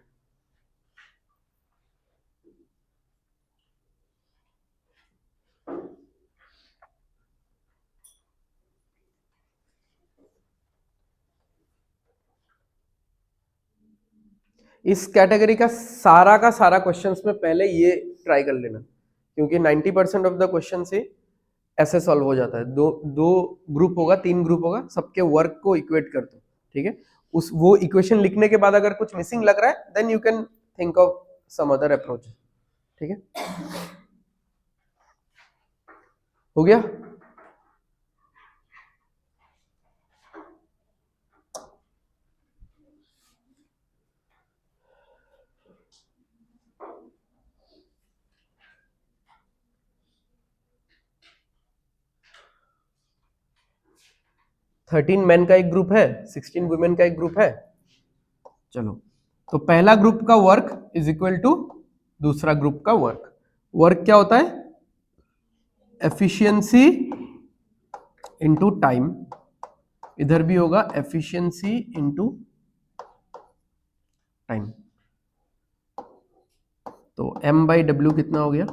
इस कैटेगरी का सारा क्वेश्चंस में पहले ये ट्राई कर लेना, क्योंकि 90% ऑफ द क्वेश्चन से ऐसे सॉल्व हो जाता है। दो दो ग्रुप होगा, 3 ग्रुप होगा, सबके वर्क को इक्वेट कर दो। ठीक है, उस वो इक्वेशन लिखने के बाद अगर कुछ मिसिंग लग रहा है then you can think of some other approach. ठीक है, हो गया? थर्टीन मैन का एक ग्रुप है, 16 वुमेन का एक ग्रुप है। चलो, तो पहला ग्रुप का वर्क इज इक्वल टू दूसरा ग्रुप का वर्क। वर्क क्या होता है? Efficiency into time. इधर भी होगा एफिशिएंसी इंटू टाइम। तो m बाई डब्ल्यू कितना हो गया?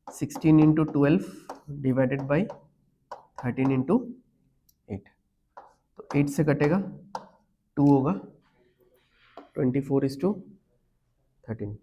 16 इंटू 12 डिवाइडेड बाई 13 इंटू 8। तो 8 से कटेगा 2 होगा, 24:13।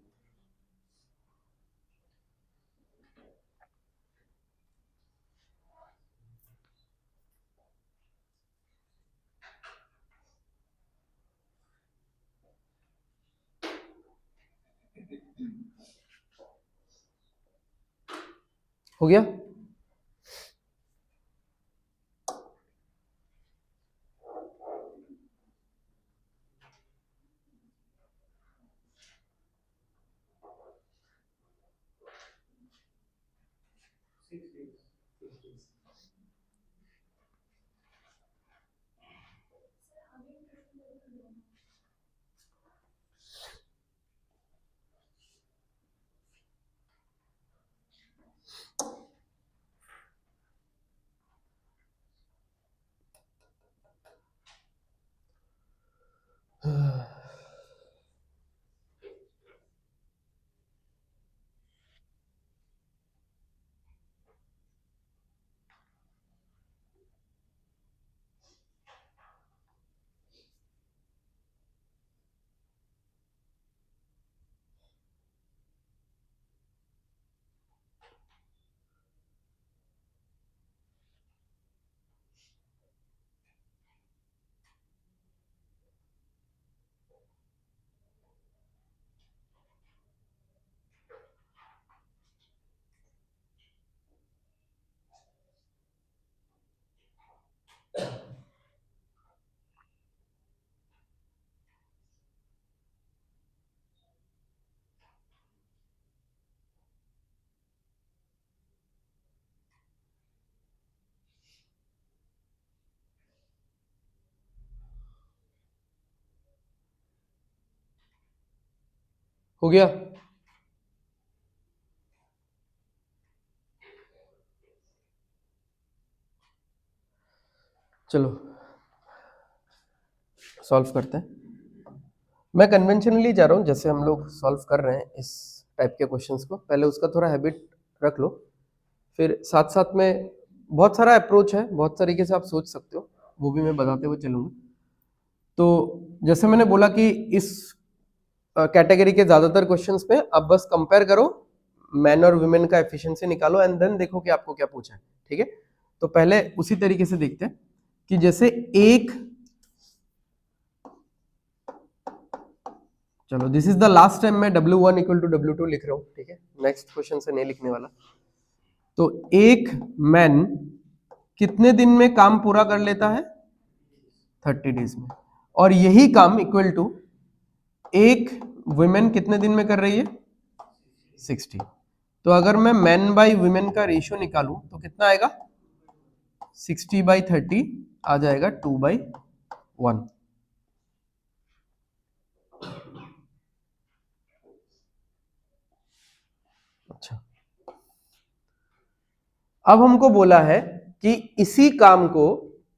हो गया? हो गया? चलो सॉल्व करते हैं। मैं कन्वेंशनली जा रहा हूँ, जैसे हम लोग सॉल्व कर रहे हैं इस टाइप के क्वेश्चंस को, पहले उसका थोड़ा हैबिट रख लो, फिर साथ साथ में बहुत सारा अप्रोच है, बहुत तरीके से आप सोच सकते हो, वो भी मैं बताते हुए चलूँगा। तो जैसे मैंने बोला कि इस कैटेगरी के ज़्यादातर क्वेश्चंस में आप बस कंपेयर करो, मैन और वुमेन का एफिशिएंसी निकालो एंड देन देखो कि आपको क्या पूछा है, ठीक है? तो पहले उसी तरीके से देखते हैं कि जैसे एक, चलो this is the last time मैं W1 इक्वल टू W2 लिख रहा हूँ, ठीक है? नेक्स्ट क्वेश्चन से नहीं लिखने वाला। तो एक मैन कितने दिन में काम पूरा कर लेता है? 30 डेज में। और यही काम इक्वल टू एक वुमेन कितने दिन में कर रही है? 60। तो अगर मैं मैन बाई वुमेन का रेशियो निकालूं तो कितना आएगा? 60/30 आ जाएगा 2/1। अच्छा, अब हमको बोला है कि इसी काम को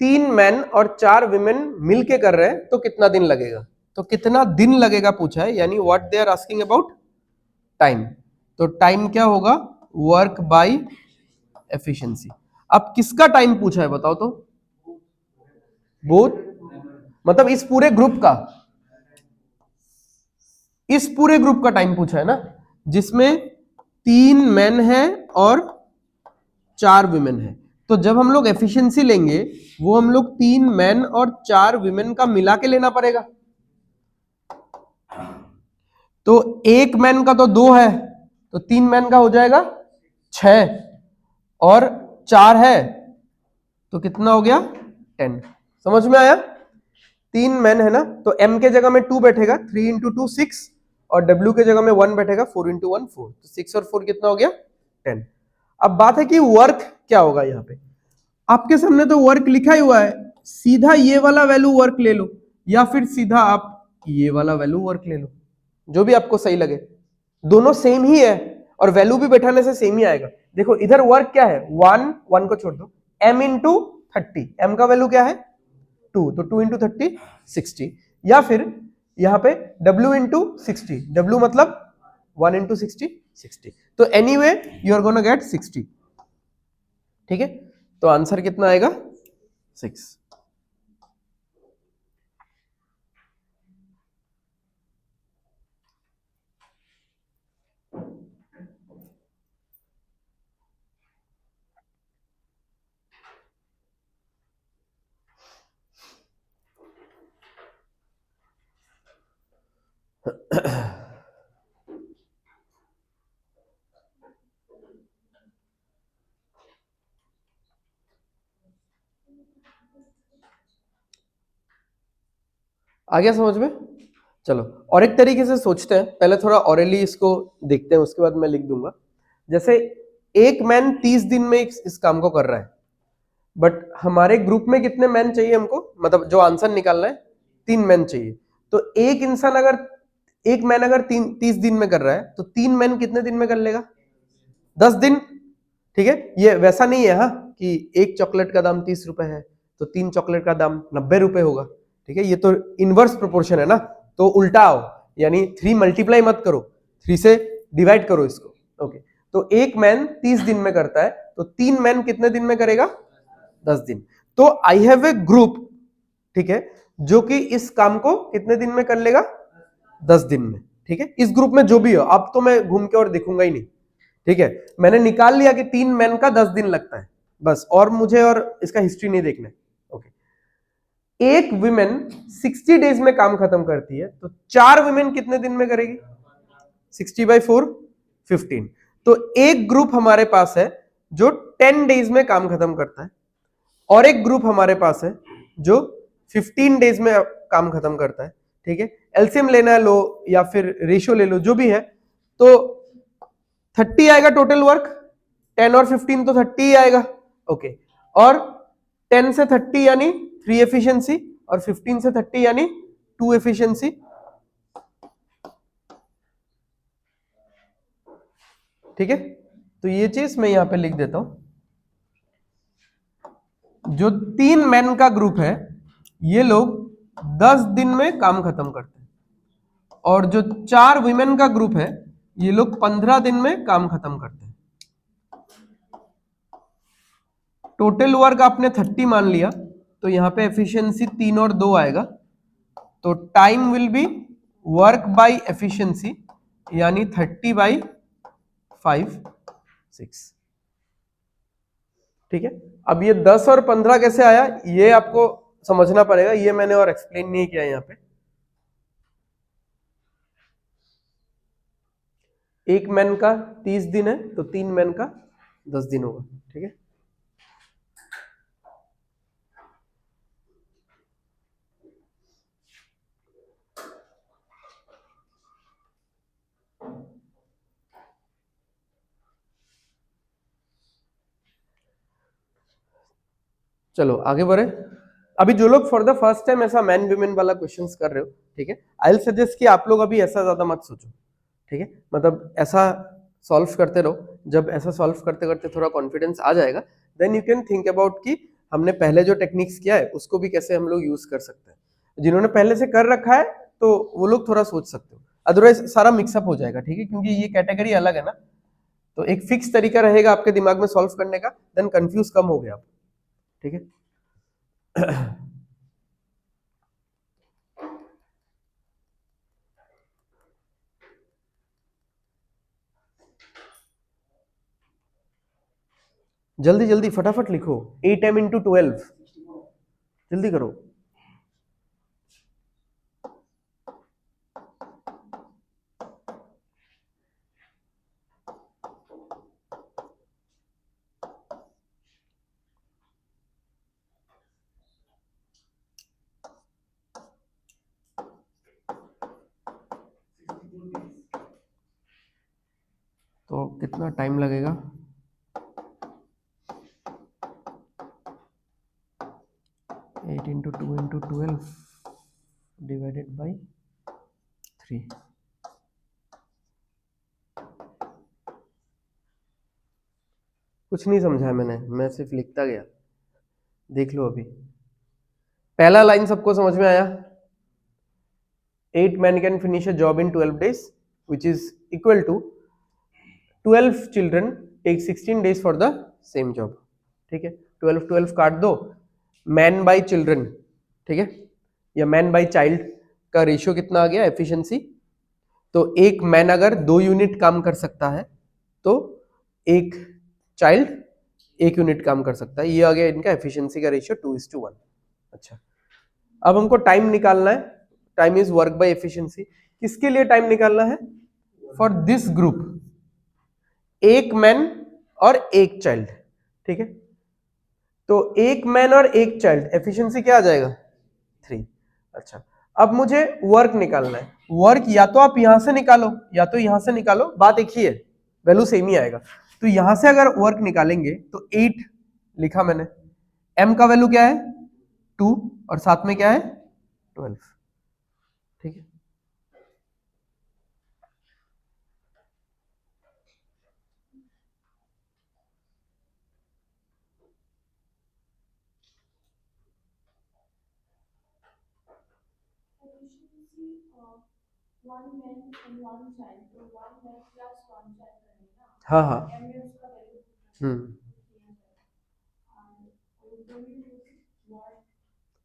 3 मैन और 4 विमेन मिलके कर रहे हैं तो कितना दिन लगेगा? तो कितना दिन लगेगा पूछा है, यानी what they are asking about time. तो टाइम क्या होगा? Work by efficiency. अब किसका टाइम पूछा है बताओ तो? बोथ, मतलब इस पूरे ग्रुप का, इस पूरे ग्रुप का टाइम पूछा है ना, जिसमें 3 मैन है और 4 विमेन है। तो जब हम लोग एफिशिएंसी लेंगे वो हम लोग 3 मैन और 4 विमेन का मिला के लेना पड़ेगा। तो एक मैन का तो 2 है, तो 3 मैन का हो जाएगा 6 और 4 है तो कितना हो गया? 10। समझ में आया? 3 मैन है ना, तो m के जगह में 2 बैठेगा, 3 इंटू 2 6, और w के जगह में 1 बैठेगा, 4 इंटू 1 4। तो 6 और 4 कितना हो गया? 10। अब बात है कि वर्क क्या होगा। यहाँ पे आपके सामने तो वर्क लिखा ही हुआ है, सीधा ये वाला वैल्यू वर्क ले लो या फिर सीधा आप ये वाला वैल्यू वर्क ले लो, जो भी आपको सही लगे। दोनों सेम ही है और वैल्यू भी बैठाने से सेम ही आएगा। देखो इधर वर्क क्या है? 1 को छोड़ दो, m इंटू 30, m का वैल्यू क्या है? 2, तो 2 इंटू 30 60, या फिर यहाँ पे w इंटू 60, w मतलब 1 इंटू 60 60। तो anyway you are gonna get 60, ठीक है? तो आंसर कितना आएगा? 6। आ गया समझ में? चलो और एक तरीके से सोचते हैं, पहले थोड़ा ऑरली इसको देखते हैं, उसके बाद मैं लिख दूंगा। जैसे एक मैन 30 दिन में इस काम को कर रहा है, बट हमारे ग्रुप में कितने मैन चाहिए हमको, मतलब जो आंसर निकालना है 3 मैन चाहिए। तो एक इंसान अगर, एक मैन अगर 30 दिन में कर रहा है तो 3 मैन कितने दिन में कर लेगा? 10 दिन, ठीक है? ये वैसा नहीं है हाँ कि एक चॉकलेट का दाम 30 रुपए है तो 3 चॉकलेट का दाम 90 रुपए होगा, ठीक है? ये तो इनवर्स प्रोपोर्शन है ना, तो उल्टा आओ, यानी 3 मल्टीप्लाई मत करो, 3 से डिवाइड करो इसको, ओके? तो एक मैन 30 दिन में करता है तो 3 मैन कितने दिन में करेगा? 10 दिन। तो आई हैव ए ग्रुप, ठीक है, जो कि इस काम को कितने दिन में कर लेगा? 10 दिन में, ठीक है? इस ग्रुप में जो भी हो, अब तो मैं घूम के और देखूंगा ही नहीं, ठीक है? मैंने निकाल लिया कि 3 मैन का 10 दिन लगता है बस, और मुझे और इसका हिस्ट्री नहीं देखना है, ओके? एक विमेन 60 डेज में काम खत्म करती है तो 4 विमेन कितने दिन में करेगी? 60/4 15। तो एक ग्रुप हमारे पास है जो 10 डेज में काम खत्म करता है और एक ग्रुप हमारे पास है जो 15 डेज में काम खत्म करता है, ठीक है? एलसीएम लेना लो या फिर रेशियो ले लो, जो भी है, तो 30 आएगा टोटल वर्क, 10 और 15 तो 30 ही आएगा, ओके? और 10 से 30 यानी 3 एफिशिएंसी और 15 से 30 यानी 2 एफिशिएंसी, ठीक है, तो ये चीज मैं यहाँ पे लिख देता हूं। जो 3 मैन का ग्रुप है ये लोग 10 दिन में काम खत्म करते हैं, और जो 4 वीमेन का ग्रुप है ये लोग 15 दिन में काम खत्म करते हैं। टोटल वर्क आपने 30 मान लिया, तो यहाँ पे एफिशिएंसी 3 और 2 आएगा, तो time will be work by efficiency यानी 30/5 6। ठीक है, अब ये 10 और 15 कैसे आया ये आपको समझना पड़ेगा, ये मैंने और एक्सप्लेन नहीं किया यहाँ पे। एक मैन का 30 दिन है तो 3 मैन का 10 दिन होगा। ठीक है, चलो आगे बढ़े। अभी जो लोग फॉर द फर्स्ट टाइम ऐसा मैन विमेन वाला क्वेश्चंस कर रहे हो, ठीक है, आई विल सजेस्ट कि आप लोग अभी ऐसा ज्यादा मत सोचो। ठीक है, मतलब ऐसा सॉल्व करते रहो, जब ऐसा सॉल्व करते करते थोड़ा कॉन्फिडेंस आ जाएगा then you can think about कि हमने पहले जो टेक्निक्स किया है उसको भी कैसे हम लोग यूज कर सकते हैं। जिन्होंने पहले से कर रखा है तो वो लोग थोड़ा सोच सकते हो, अदरवाइज सारा मिक्सअप हो जाएगा। ठीक है, क्योंकि ये कैटेगरी अलग है ना, तो एक फिक्स तरीका रहेगा आपके दिमाग में सॉल्व करने का, देन कंफ्यूज कम हो गया आप। ठीक है, जल्दी जल्दी फटाफट लिखो, 8m into 12, जल्दी करो। तो कितना टाइम लगेगा? 8 into 2 into 12 divided by 3। कुछ नहीं समझा है मैंने, मैं सिर्फ लिखता गया। देख लो अभी पहला लाइन सबको समझ में आया? 8 men can finish a job in 12 days which is equal to 12 children take 16 days for the same job। ठीक है, 12 12 काट दो, मैन बाय चिल्ड्रन, ठीक है, या मैन बाय चाइल्ड का रेशियो कितना आ गया एफिशिएंसी? तो एक मैन अगर 2 यूनिट काम कर सकता है तो एक चाइल्ड 1 यूनिट काम कर सकता है। ये आ गया इनका एफिशिएंसी का रेशियो 2:1। अच्छा, अब हमको टाइम निकालना है, time is work by efficiency. किसके लिए टाइम निकालना है? फॉर दिस ग्रुप, एक मैन और एक चाइल्ड। ठीक है, तो एक मैन और एक चाइल्ड, एफिशिएंसी क्या आ जाएगा? 3। अच्छा, अब मुझे वर्क निकालना है। वर्क या तो आप यहां से निकालो या तो यहां से निकालो, बात एक ही है, वैल्यू सेम ही आएगा। तो यहां से अगर वर्क निकालेंगे तो 8 लिखा मैंने, m का वैल्यू क्या है? 2, और साथ में क्या है? 12। ठीक है, हाँ हाँ,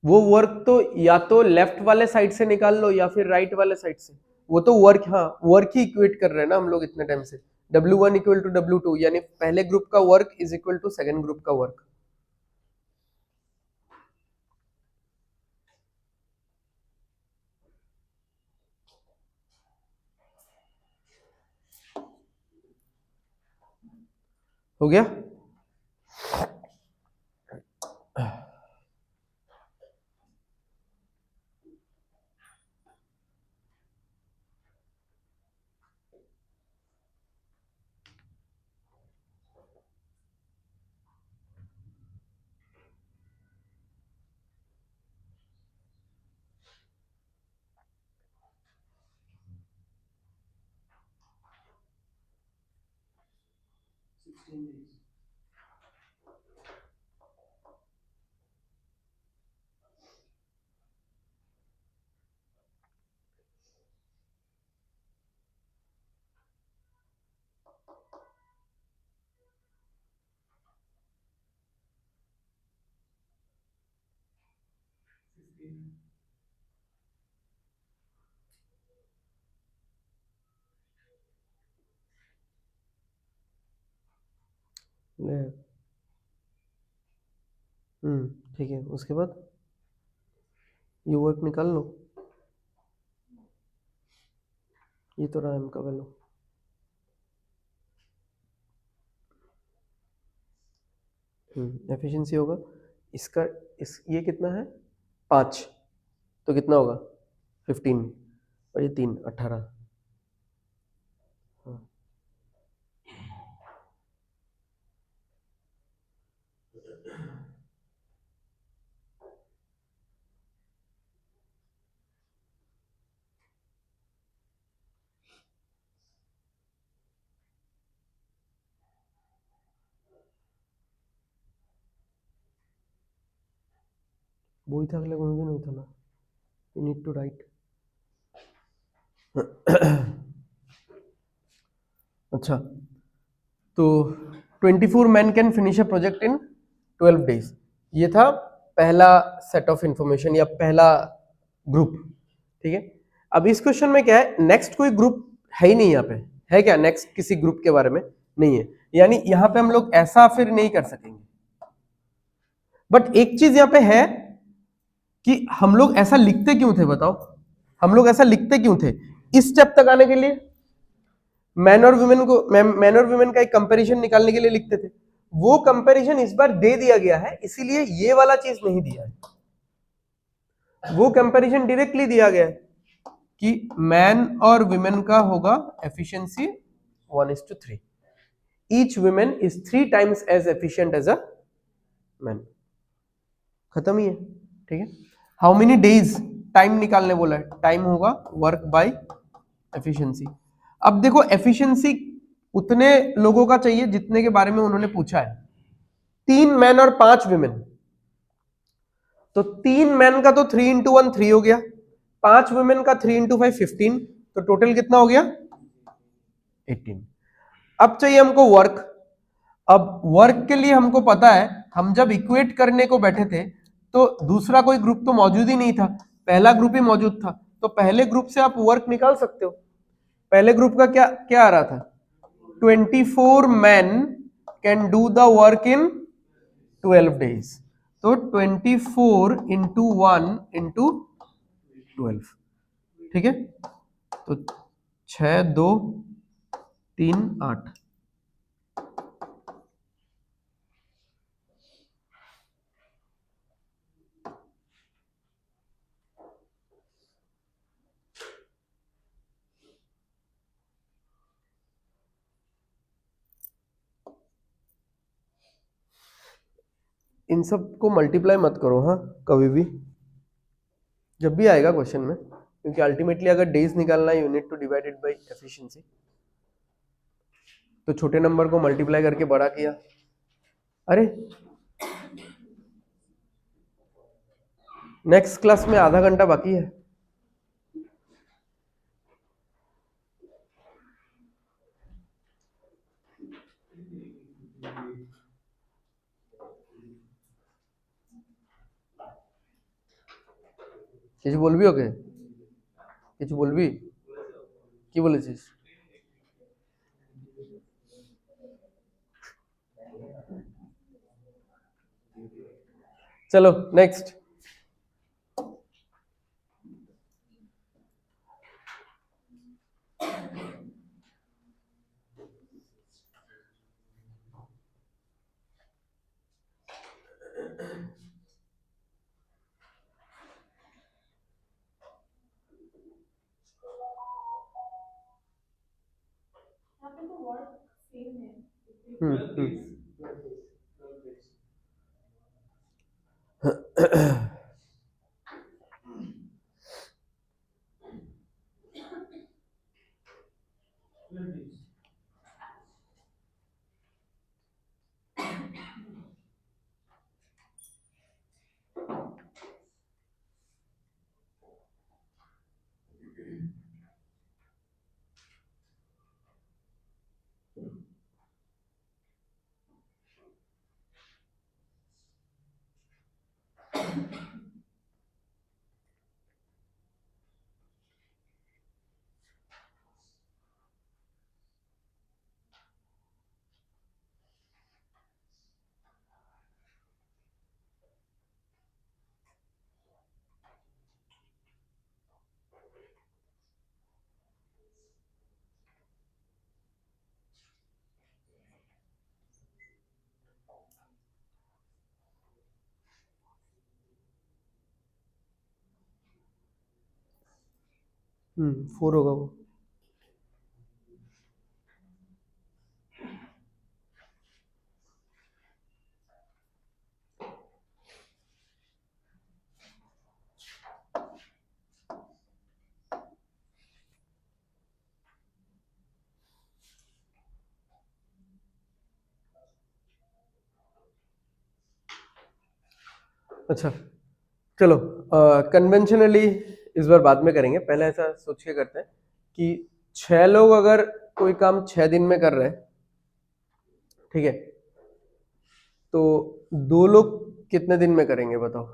वो वर्क तो या तो लेफ्ट वाले साइड से निकाल लो या फिर राइट वाले साइड से, वो तो वर्क, हाँ वर्क ही इक्वेट कर रहे हैं ना हम लोग इतने टाइम से। W1 इक्वल टू W2 यानी पहले ग्रुप का work is equal to second group का वर्क। हो गया? ठीक है, उसके बाद ये वर्क निकाल लो, ये तो रहा एम का वैल्यू। एफिशिएंसी होगा इसका, ये कितना है 5, तो कितना होगा 15, और ये 3 18। हाँ। वही था, अगले कौन भी नहीं था ना, यू नीड टू राइट। अच्छा, तो 24 man can finish a project in 12 days, ये था पहला सेट ऑफ इंफॉर्मेशन या पहला ग्रुप। ठीक है, अब इस क्वेश्चन में क्या है, नेक्स्ट कोई ग्रुप है ही नहीं यहाँ पे, है क्या नेक्स्ट किसी ग्रुप के बारे में नहीं है, यानी यहाँ पे हम लोग ऐसा फिर नहीं कर सकेंगे। बट एक चीज यहाँ पे है कि हम लोग ऐसा लिखते क्यों थे बताओ, हम लोग ऐसा लिखते क्यों थे इस स्टेप तक आने के लिए, मैन और वुमेन को, मैन और वुमेन का एक कंपैरिजन निकालने के लिए लिखते थे। वो कंपैरिजन इस बार दे दिया गया है, इसीलिए ये वाला चीज नहीं दिया है। वो कंपैरिजन डायरेक्टली दिया गया है कि मैन और वुमेन का होगा efficiency 1:3, each women is 3 times as efficient as a man, खत्म ही है। ठीक है, हाउ मेनी डेज, टाइम निकालने बोला है, टाइम होगा वर्क बाय एफिशिएंसी। अब देखो एफिशिएंसी उतने लोगों का चाहिए जितने के बारे में उन्होंने पूछा है, 3 मैन और 5 वुमेन, तो 3 मैन का तो 3 × 1 3 हो गया, 5 वुमेन का 3 × 5 15, तो टोटल कितना हो गया 18। अब चाहिए हमको वर्क। अब वर्क के लिए हमको पता है, हम जब इक्वेट करने को बैठे थे तो दूसरा कोई ग्रुप तो मौजूद ही नहीं था, पहला ग्रुप ही मौजूद था, तो पहले ग्रुप से आप वर्क निकाल सकते हो। पहले ग्रुप का क्या क्या आ रहा था, 24 man can do the work in 12 days, तो 24 × 1 × 12, ठीक है, तो 6 2 3 8। इन सब को मल्टीप्लाई मत करो हाँ कभी भी, जब भी आएगा क्वेश्चन में, क्योंकि अल्टीमेटली अगर डेज निकालना है you need to divide it by efficiency, तो छोटे नंबर को मल्टीप्लाई करके बड़ा किया। अरे नेक्स्ट क्लास में आधा घंटा बाकी है। কিছু বলবি ওকে, কিছু বলবি, কি বলেছিস? चलो नेक्स्ट, 4 होगा वो। अच्छा चलो, कन्वेंशनली इस बार बाद में करेंगे, पहले ऐसा सोच के करते हैं कि 6 लोग अगर कोई काम 6 दिन में कर रहे हैं, ठीक है, तो 2 लोग कितने दिन में करेंगे बताओ?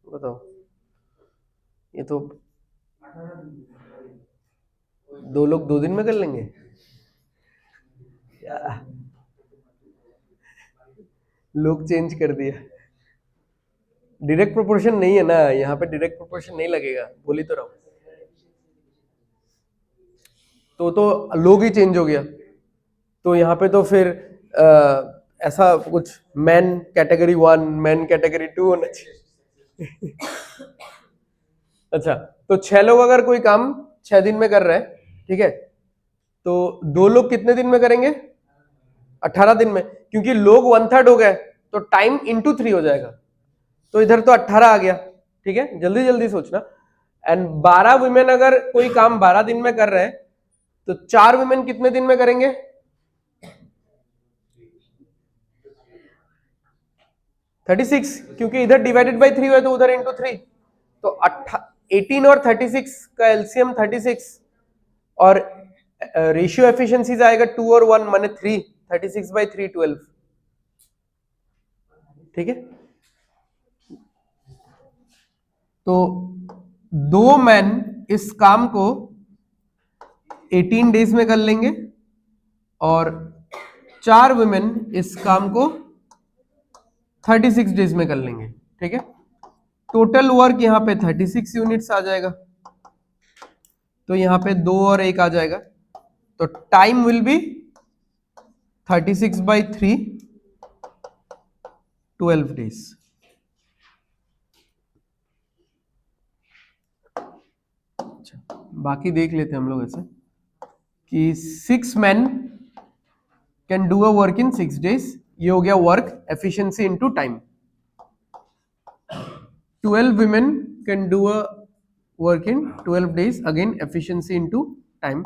बताओ, ये तो 2 लोग 2 दिन में कर लेंगे या, लोग चेंज कर दिया। डायरेक्ट प्रोपोर्शन नहीं है ना यहाँ पे, डायरेक्ट प्रोपोर्शन नहीं लगेगा, बोल ही तो रहा हूँ। तो लोग ही चेंज हो गया, तो यहाँ पे तो फिर ऐसा कुछ मैन कैटेगरी 1 मैन कैटेगरी 2 होना चाहिए। अच्छा, तो 6 लोग अगर कोई काम 6 दिन में कर रहे हैं, ठीक है, तो 2 लोग कितने दिन में करेंगे? 18 दिन में, क्योंकि लोग 1/3 हो गए तो टाइम इंटू 3 हो जाएगा, तो इधर तो 18 आ गया। ठीक है, जल्दी जल्दी सोचना। एंड 12 वुमेन अगर कोई काम 12 दिन में कर रहे हैं, तो 4 वुमेन कितने दिन में करेंगे? 36, क्योंकि इधर डिवाइडेड बाई 3 हुआ तो उधर इंटू 3, तो 18 और 36 का एलसीएम 36, और रेशियो एफिशिएंसीज आएगा 2 और 1 माने 3, 36/3 12। ठीक है, तो 2 मैन इस काम को 18 डेज में कर लेंगे और 4 वुमेन इस काम को 36 डेज में कर लेंगे। ठीक है, टोटल वर्क यहाँ पे 36 यूनिट्स आ जाएगा, तो यहाँ पे 2 और 1 आ जाएगा, तो टाइम विल बी 36/3 12 डेज। अच्छा, बाकी देख लेते हैं हम लोग ऐसे कि 6 man can do a work in 6 days, ये हो गया work efficiency into time. 12 women can do a work in 12 days, again efficiency into time,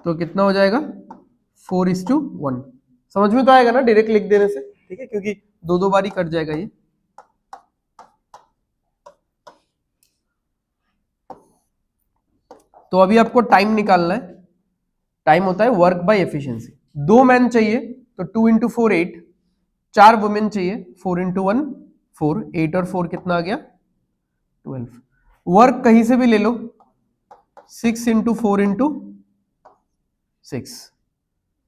तो कितना हो जाएगा? 4:1। समझ में तो आएगा ना डायरेक्ट लिख देने से? ठीक है, क्योंकि 2 बारी कट जाएगा ये। तो अभी आपको टाइम निकालना है, टाइम होता है वर्क बाय एफिशिएंसी। 2 मैन चाहिए तो 2 इंटू 4 8, 4 वुमेन चाहिए 4 इंटू 1 4, 8 और 4 कितना आ गया? 12। वर्क कहीं से भी ले लो, 6 इंटू 4 इंटू 6।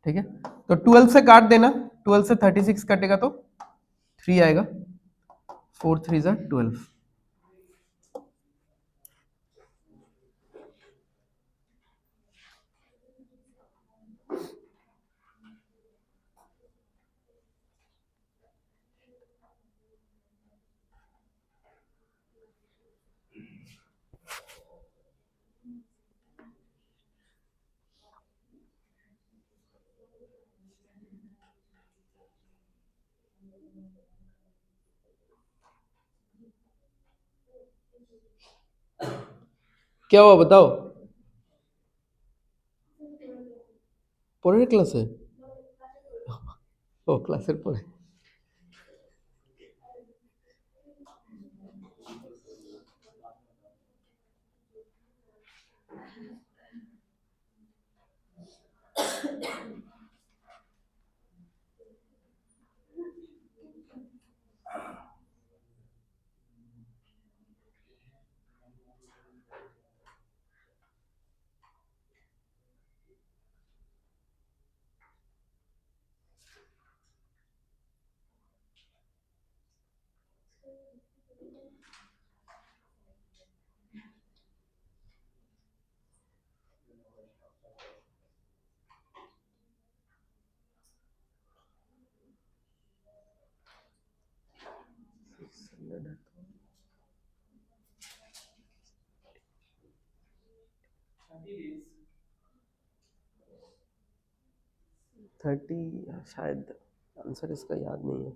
ठीक है, तो 12 से काट देना, 12 से 36 कटेगा तो 3 आएगा, 4 3 ज़ा 12। क्या हुआ बताओ? পরের ক্লাসে? ও ক্লাসের পরে। 30, शायद आंसर इसका याद नहीं है।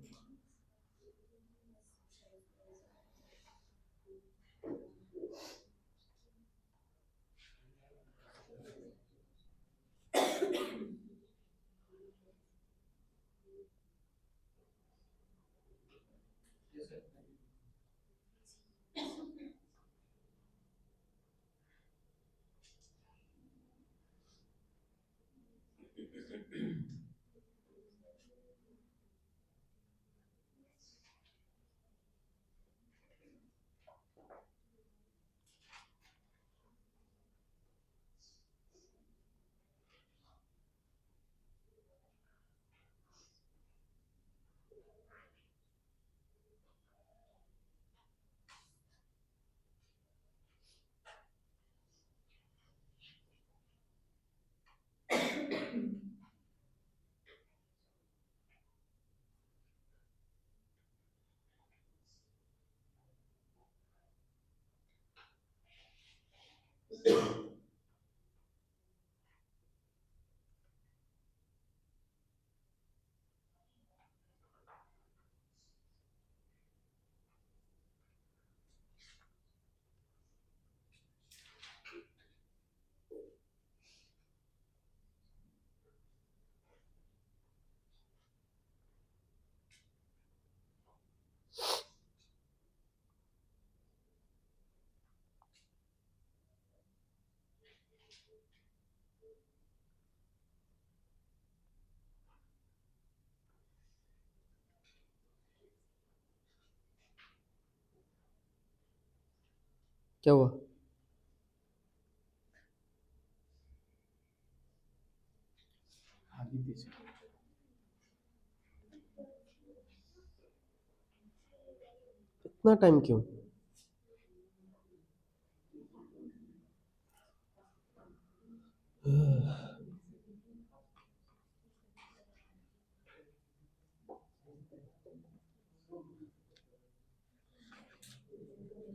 क्या हुआ? इतना टाइम क्यों?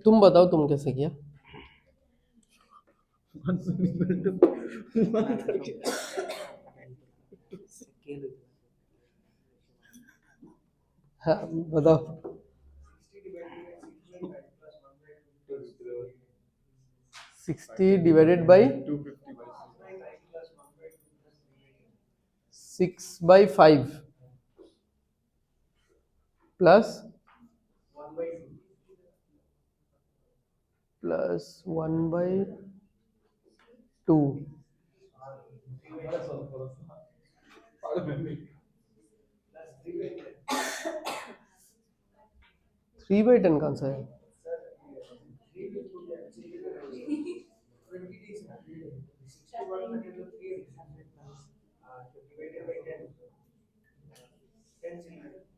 तुम बताओ, तुम कैसे किया? हाँ बताओ। 60 डिवाइडेड बाई 6/5 प्लस 1/2। 3/10 कहाँ से है?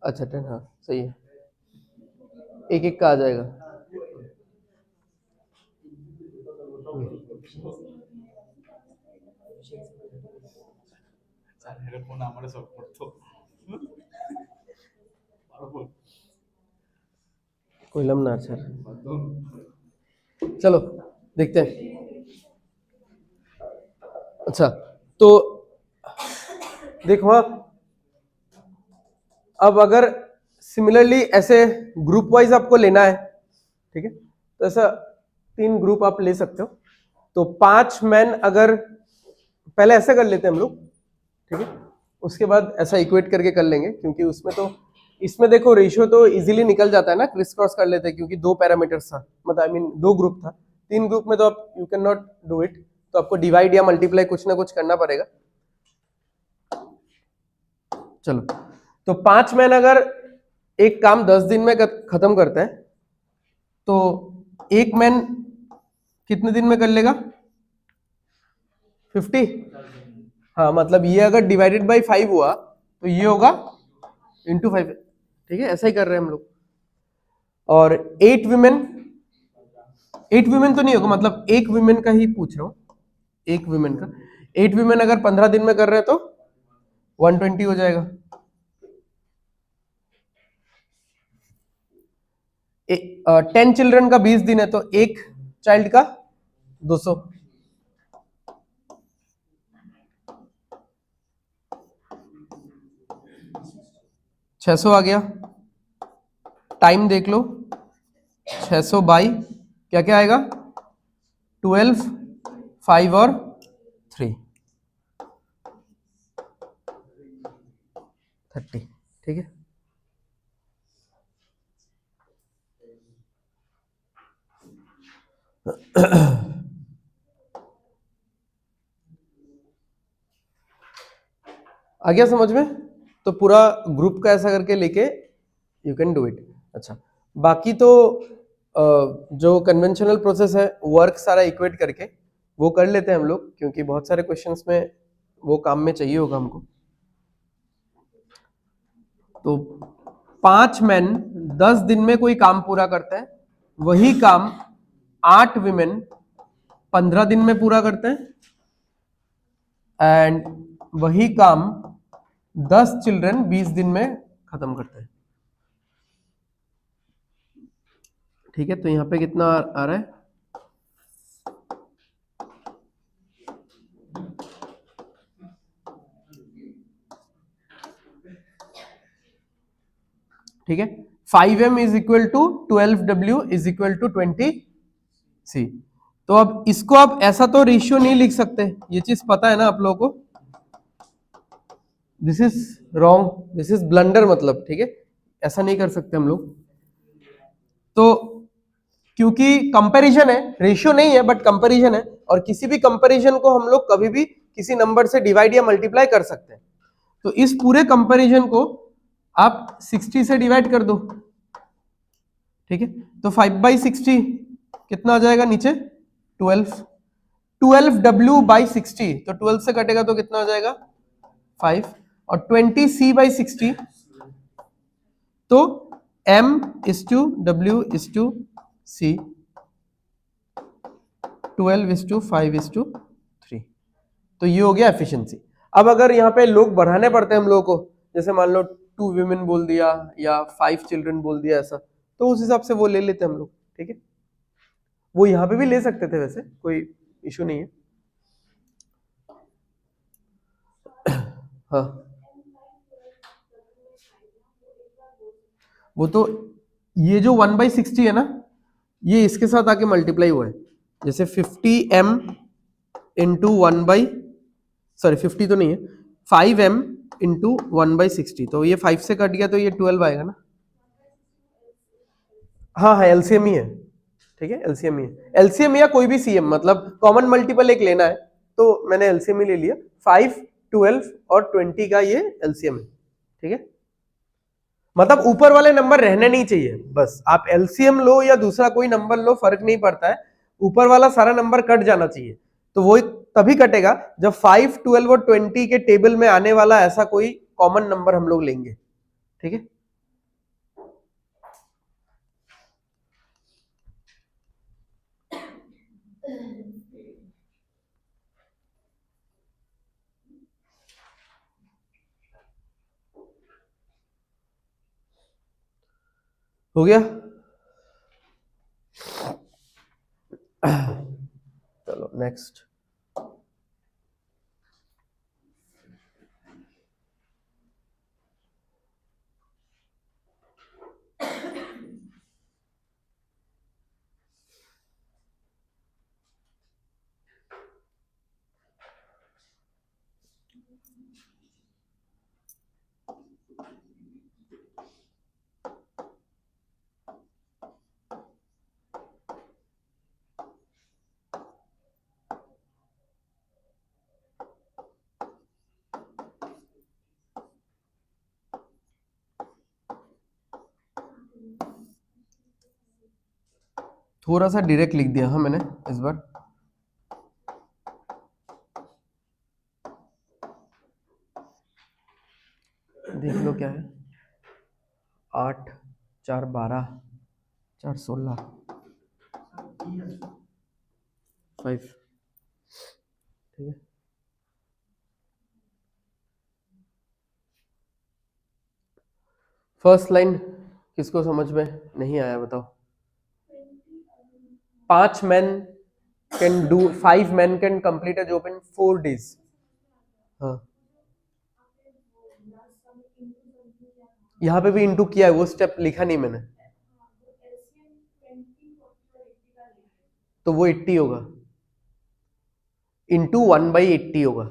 अच्छा 10, हाँ सही है। एक एक का आ जाएगा। कोई ना सर। चलो देखते हैं। अच्छा तो देखो, अब अगर सिमिलरली ऐसे ग्रुप वाइज आपको लेना है, ठीक है, तो ऐसा 3 ग्रुप आप ले सकते हो। तो 5 मैन, अगर पहले ऐसे कर लेते हैं हम लोग, ठीक है, उसके बाद ऐसा इक्वेट करके कर लेंगे, क्योंकि उसमें तो इसमें देखो रेशियो तो इजीली निकल जाता है ना, क्रिस क्रॉस कर लेते हैं, क्योंकि 2 पैरामीटर्स था, मतलब आई मीन 2 ग्रुप था। 3 ग्रुप में तो आप you can not do it, तो आपको डिवाइड या मल्टीप्लाई कुछ ना कुछ करना पड़ेगा। चलो, तो 5 मैन अगर एक काम 10 दिन में खत्म करते हैं, तो एक मैन कितने दिन में कर लेगा? 50। हाँ मतलब ये अगर डिवाइडेड बाई 5 हुआ तो ये होगा इंटू 5, ठीक है, ऐसा ही कर रहे हैं हम लोग। और 8 विमेन, 8 विमेन तो नहीं होगा, मतलब एक विमेन का ही पूछ रहा हूँ, एक विमेन का। 8 विमेन अगर 15 दिन में कर रहे हैं तो 120 हो जाएगा। 10 चिल्ड्रन का 20 दिन है, तो एक चाइल्ड का 200। 600 आ गया। टाइम देख लो, 600 बाई क्या क्या आएगा, 12, 5 और 3, 30। ठीक है, आ गया समझ में? तो पूरा ग्रुप का ऐसा करके लेके यू कैन डू इट। अच्छा, बाकी तो जो कन्वेंशनल प्रोसेस है, वर्क सारा इक्वेट करके वो कर लेते हैं हम लोग, क्योंकि बहुत सारे क्वेश्चंस में वो काम में चाहिए होगा हमको। तो 5 मैन 10 दिन में कोई काम पूरा करता है, वही काम 8 विमेन 15 दिन में पूरा करते हैं, एंड वही काम 10 चिल्ड्रन 20 दिन में खत्म करते हैं। ठीक है, तो यहाँ पे कितना आ रहा है, ठीक है, 5m is equal to 12w is equal to 20c। तो अब इसको आप ऐसा तो रेशियो नहीं लिख सकते, ये चीज पता है ना आप लोगों को, this is wrong, this is blunder मतलब। ठीक है, ऐसा नहीं कर सकते हम लोग। तो क्योंकि कंपैरिजन है, रेशियो नहीं है बट कंपैरिजन है, और किसी भी कंपैरिजन को हम लोग कभी भी किसी नंबर से डिवाइड या मल्टीप्लाई कर सकते हैं। तो इस पूरे कंपैरिजन को आप 60 से डिवाइड कर दो। ठीक है, तो 5/60 कितना आ जाएगा नीचे, 12, 12w/60, तो 12 से कटेगा तो कितना आ जाएगा 5, और 20c/60, तो m/w/c, 12/5/3। तो ये हो गया एफिशिएंसी। अब अगर यहाँ पे लोग बढ़ाने पड़ते हैं हम लोगों को, जैसे मान लो 2 विमेन बोल दिया या 5 चिल्ड्रन बोल दिया ऐसा, तो उस हिसाब से वो ले लेते हैं हम लोग। ठीक है, वो यहाँ पे भी ले सकते थे, वैसे कोई इशू नहीं है। हाँ, वो तो ये जो 1/60 है ना, ये इसके साथ आके मल्टीप्लाई हुआ है। जैसे 50m इंटू 50 तो नहीं है, 5m इंटू 1/60, तो ये 5 से कट गया तो ये 12 आएगा ना। हाँ हाँ, एलसीएम ही है। ठीक है, एलसीएम ही है, एलसीएम या कोई भी सीएम, मतलब कॉमन मल्टीपल एक लेना है, तो मैंने एलसीएम ही ले लिया। 5, 12 और 20 का ये एलसीएम है। ठीक है, मतलब ऊपर वाले नंबर रहने नहीं चाहिए, बस आप एलसीएम लो या दूसरा कोई नंबर लो, फर्क नहीं पड़ता है, ऊपर वाला सारा नंबर कट जाना चाहिए। तो वो तभी कटेगा जब 5, 12 और 20 के टेबल में आने वाला ऐसा कोई कॉमन नंबर हम लोग लेंगे। ठीक है, हो गया। चलो नेक्स्ट। थोड़ा सा डायरेक्ट लिख दिया हाँ मैंने इस बार। देख लो क्या है, 8, 4, 12, 4, 16, 5। ठीक है, फर्स्ट लाइन किसको समझ में नहीं आया बताओ। 5 men can do 5 men can complete a job in 4 days। हाँ, यहाँ पे भी इंटू किया है, वो स्टेप लिखा नहीं मैंने, तो वो 80 होगा, इंटू 1/80 होगा।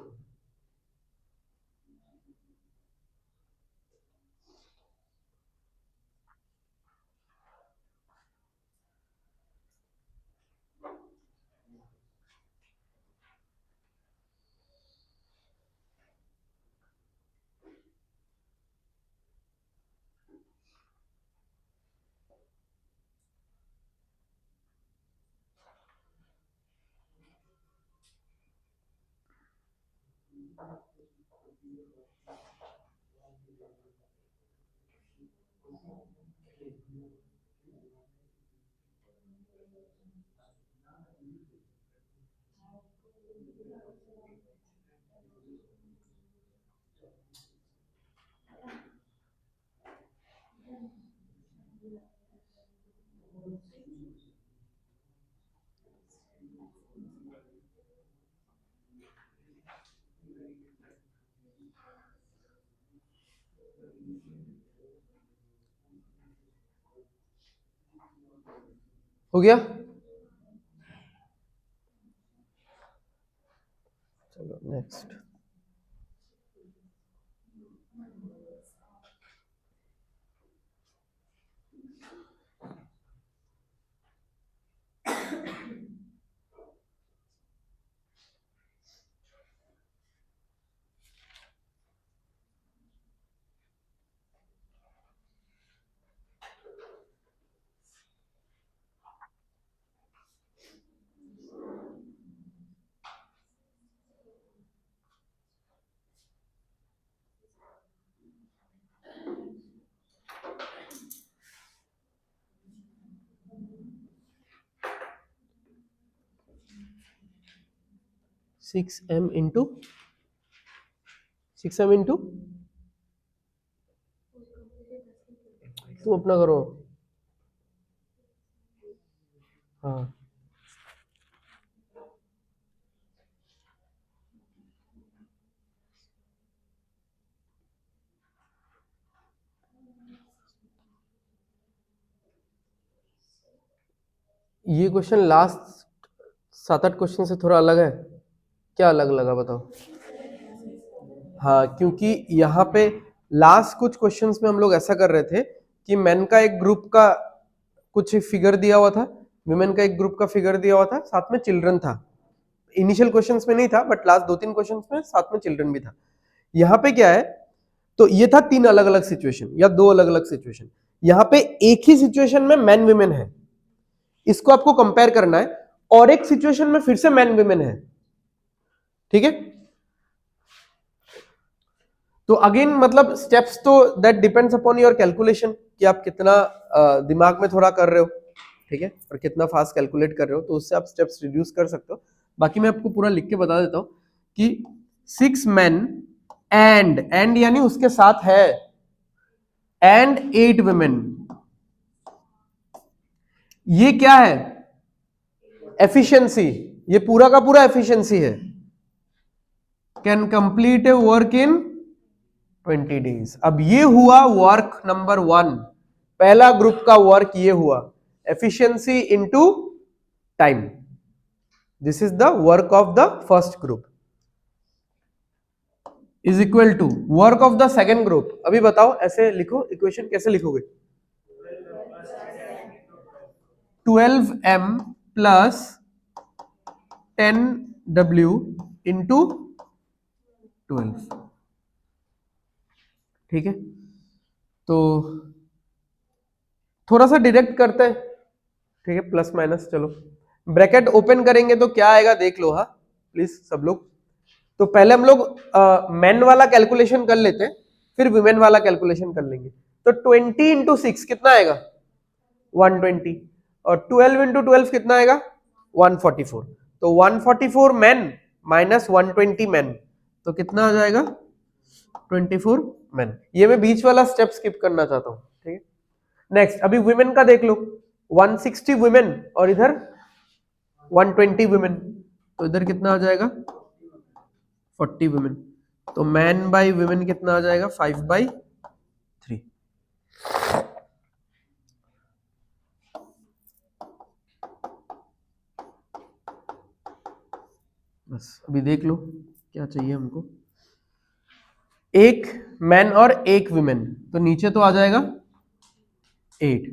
हो गया, चलो नेक्स्ट। सिक्स एम इंटू तुम अपना करो। हाँ, ये क्वेश्चन लास्ट 7-8 क्वेश्चन से थोड़ा अलग है। क्या अलग लगा बताओ? हाँ, क्योंकि यहाँ पे लास्ट कुछ क्वेश्चंस में हम लोग ऐसा कर रहे थे कि मेन का एक ग्रुप का कुछ फिगर दिया हुआ था, विमेन का एक ग्रुप का फिगर दिया हुआ था, साथ में चिल्ड्रन था। इनिशियल क्वेश्चंस में नहीं था, बट लास्ट 2-3 क्वेश्चंस में साथ में चिल्ड्रन भी था। यहाँ पे क्या है, तो ये था 3 अलग अलग सिचुएशन या 2 अलग अलग सिचुएशन। यहाँ पे एक ही सिचुएशन में मैन विमेन है, इसको आपको कंपेयर करना है, और एक सिचुएशन में फिर से मैन विमेन है। ठीक है, तो अगेन मतलब स्टेप्स तो that depends upon your calculation कि आप कितना दिमाग में थोड़ा कर रहे हो, ठीक है, और कितना फास्ट कैलकुलेट कर रहे हो, तो उससे आप स्टेप्स रिड्यूस कर सकते हो। बाकी मैं आपको पूरा लिख के बता देता हूं कि 6 men एंड यानी उसके साथ है, एंड 8 women, ये क्या है? एफिशिएंसी, ये पूरा का पूरा एफिशिएंसी है। Can complete A work in 20 days। अब ये हुआ वर्क नंबर 1, पहला ग्रुप का वर्क ये हुआ, efficiency into time, this is the work of the first group is equal to work of the second group. अभी बताओ, ऐसे लिखो इक्वेशन, कैसे लिखोगे? 12m plus 10w into 12। ठीक है, तो थोड़ा सा डिडक्ट करते हैं, ठीक है, प्लस माइनस, चलो ब्रैकेट ओपन करेंगे तो क्या आएगा देख लो, हाँ प्लीज सब लोग। तो पहले हम लोग मेन वाला कैलकुलेशन कर लेते हैं, फिर वुमेन वाला कैलकुलेशन कर लेंगे। तो 20 इंटू 6 कितना आएगा? 120, और 12 इंटू 12 कितना आएगा? 144। तो 144 मेन माइनस 120 मेन, तो कितना आ जाएगा? 24 मेन। ये मैं बीच वाला स्टेप स्किप करना चाहता हूँ, ठीक है। नेक्स्ट, अभी वुमेन का देख लो, 160 वुमेन और इधर 120 वुमेन, तो इधर कितना आ जाएगा? 40 वुमेन। तो मैन बाई वुमेन कितना आ जाएगा? 5/3। बस अभी देख लो क्या चाहिए हमको। एक मैन और एक विमेन, तो नीचे तो आ जाएगा 8।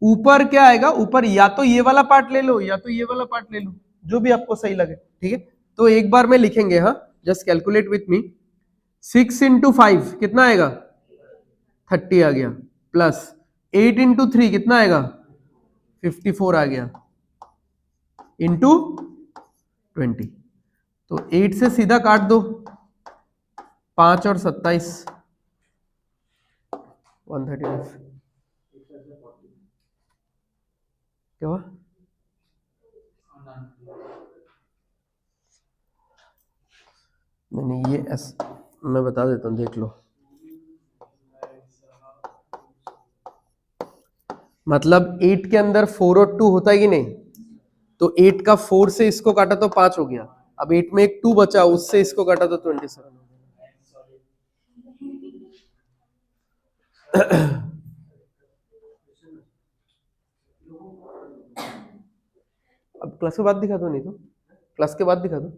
ऊपर क्या आएगा, ऊपर या तो ये वाला पार्ट ले लो या तो ये वाला पार्ट ले लो, जो भी आपको सही लगे, ठीक है। तो एक बार में लिखेंगे, हाँ, just calculate with me. 6 into 5 कितना आएगा, 30 आ गया, प्लस 8 इंटू 3 कितना आएगा, 54 आ गया, इंटू 20। तो 8 से सीधा काट दो, 5 और 27, 135। क्या हुआ? नहीं ये मैं बता देता हूँ, देख लो। मतलब 8 के अंदर 4 और 2 होता है कि नहीं, तो 8 का 4 से इसको काटा तो 5 हो गया। अब 8 में एक 2 बचा, उससे इसको काटा तो 27 हो गया। अब क्लास के बाद दिखा दो, नहीं तो क्लास के बाद दिखा दो।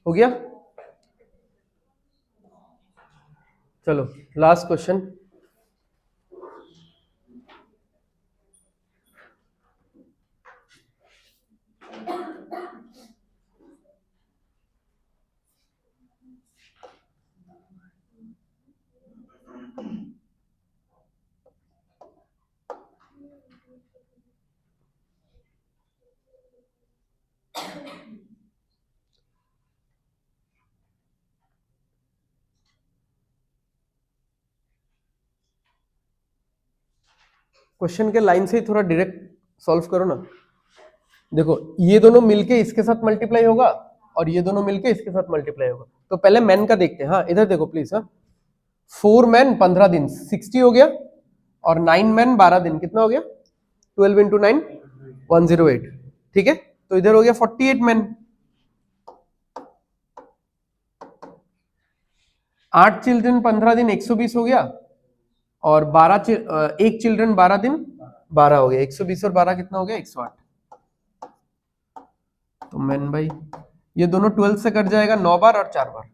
हो गया? चलो लास्ट क्वेश्चन। क्वेश्चन के लाइन से ही थोड़ा डायरेक्ट सॉल्व करो ना। देखो ये दोनों मिलके इसके साथ मल्टीप्लाई होगा और ये दोनों मिलके इसके साथ मल्टीप्लाई होगा। तो पहले मैन का देखते हैं। हाँ इधर देखो प्लीज। हाँ 4 मैन 15 दिन 60 हो गया, और 9 मैन 12 दिन कितना हो गया, 12 इंटू 9 108। ठीक है, तो इधर हो गया 48 मैन। 8 चिल्ड्रन 15 दिन 120 हो गया, और 1 चिल्ड्रन 12 दिन 12 हो गया। 120 और 12 कितना हो गया, 108। तो मैन भाई ये दोनों 12 से कट जाएगा 9 बार और 4 बार।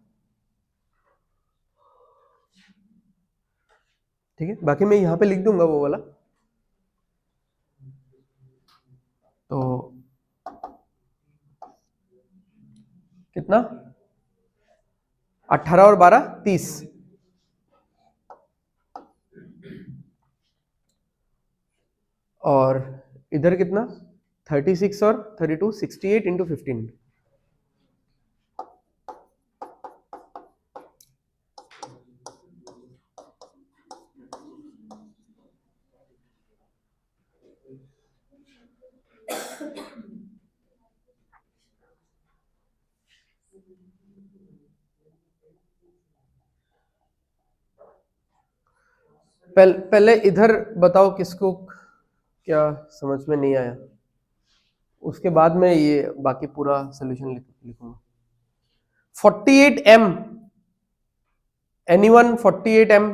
ठीक है, बाकी मैं यहां पे लिख दूंगा वो वाला। तो कितना, 18 और 12 30, और इधर कितना 36 और 32 68 इंटू 15। पहले इधर बताओ किसको क्या समझ में नहीं आया, उसके बाद में ये बाकी पूरा सोल्यूशन लिखूंगा। 48m, anyone 48m?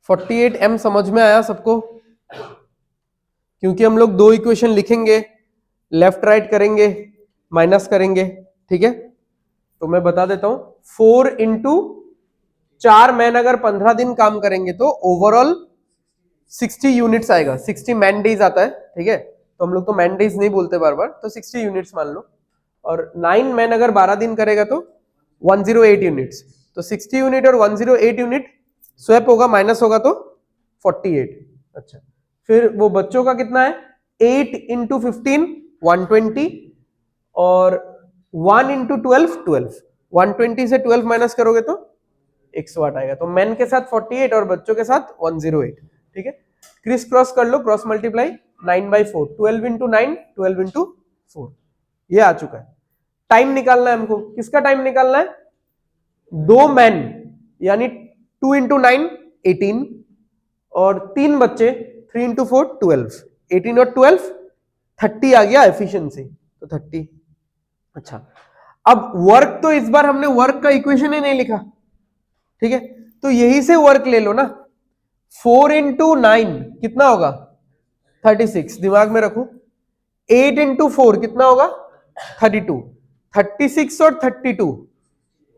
48m समझ में आया सबको? क्योंकि हम लोग दो इक्वेशन लिखेंगे, लेफ्ट राइट करेंगे, माइनस करेंगे। ठीक है, तो मैं बता देता हूं। 4 इंटू 4 मैन अगर 15 दिन काम करेंगे तो ओवरऑल 60 यूनिट्स आएगा। 60 मैन डेज आता है। ठीक है, तो हम लोग तो मैन डेज नहीं बोलते बार बार, तो 60 यूनिट्स मान लो। और 9 मैन अगर 12 दिन करेगा तो 108 यूनिट्स। तो 60 यूनिट और 108 यूनिट स्वैप होगा, माइनस होगा तो 48। अच्छा, फिर वो बच्चों का कितना है, 8 इंटू 15 120, और 1 इंटू 12 12। 120 से 12 माइनस करोगे तो 108 आएगा। तो मैन के साथ 48 और बच्चों के साथ 108। ठीक है, क्रिस क्रॉस कर लो, क्रॉस मल्टीप्लाई 9/4, 12 इंटू 9 12 इंटू 4, ये आ चुका है। टाइम निकालना है हमको, किसका टाइम निकालना है, 2 मैन यानी 2 इंटू 9 18 और 3 बच्चे 3 इंटू 4 12, 18 और 12 30 आ गया एफिशिएंसी, तो 30। अच्छा, अब वर्क तो इस बार हमने वर्क का इक्वेशन ही नहीं लिखा, ठीक है, तो यही से वर्क ले लो ना। 4 इंटू 9 कितना होगा 36, दिमाग में रखो। 8 इंटू 4 कितना होगा 32, 36 और 32,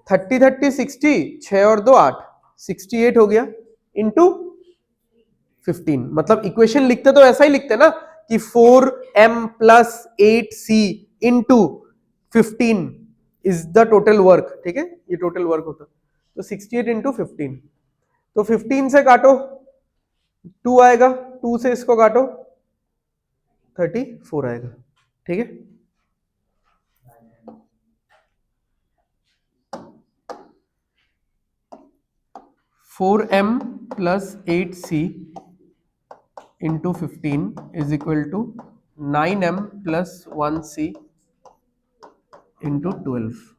30 30 60, 6 और 2 8, 68 हो गया इंटू 15। मतलब इक्वेशन लिखते तो ऐसा ही लिखते ना कि 4m plus 8c into 15 is the total work, ठीक है, ये टोटल वर्क होता। तो 68 इंटू 15, तो 15 से काटो 2 आएगा, 2 से इसको काटो 34 आएगा, ठीक है। Four M plus 8c into 15 is equal to 9m plus 1c into 12।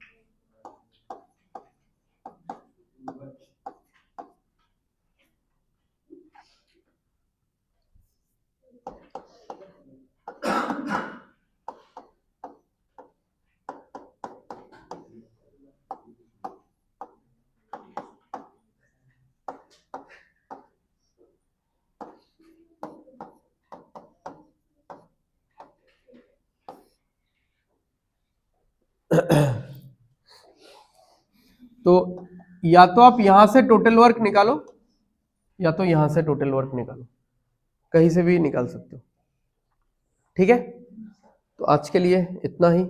तो या तो आप यहां से टोटल वर्क निकालो या तो यहां से टोटल वर्क निकालो, कहीं से भी निकाल सकते हो, ठीक है। तो आज के लिए इतना ही,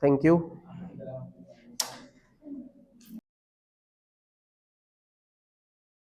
थैंक यू।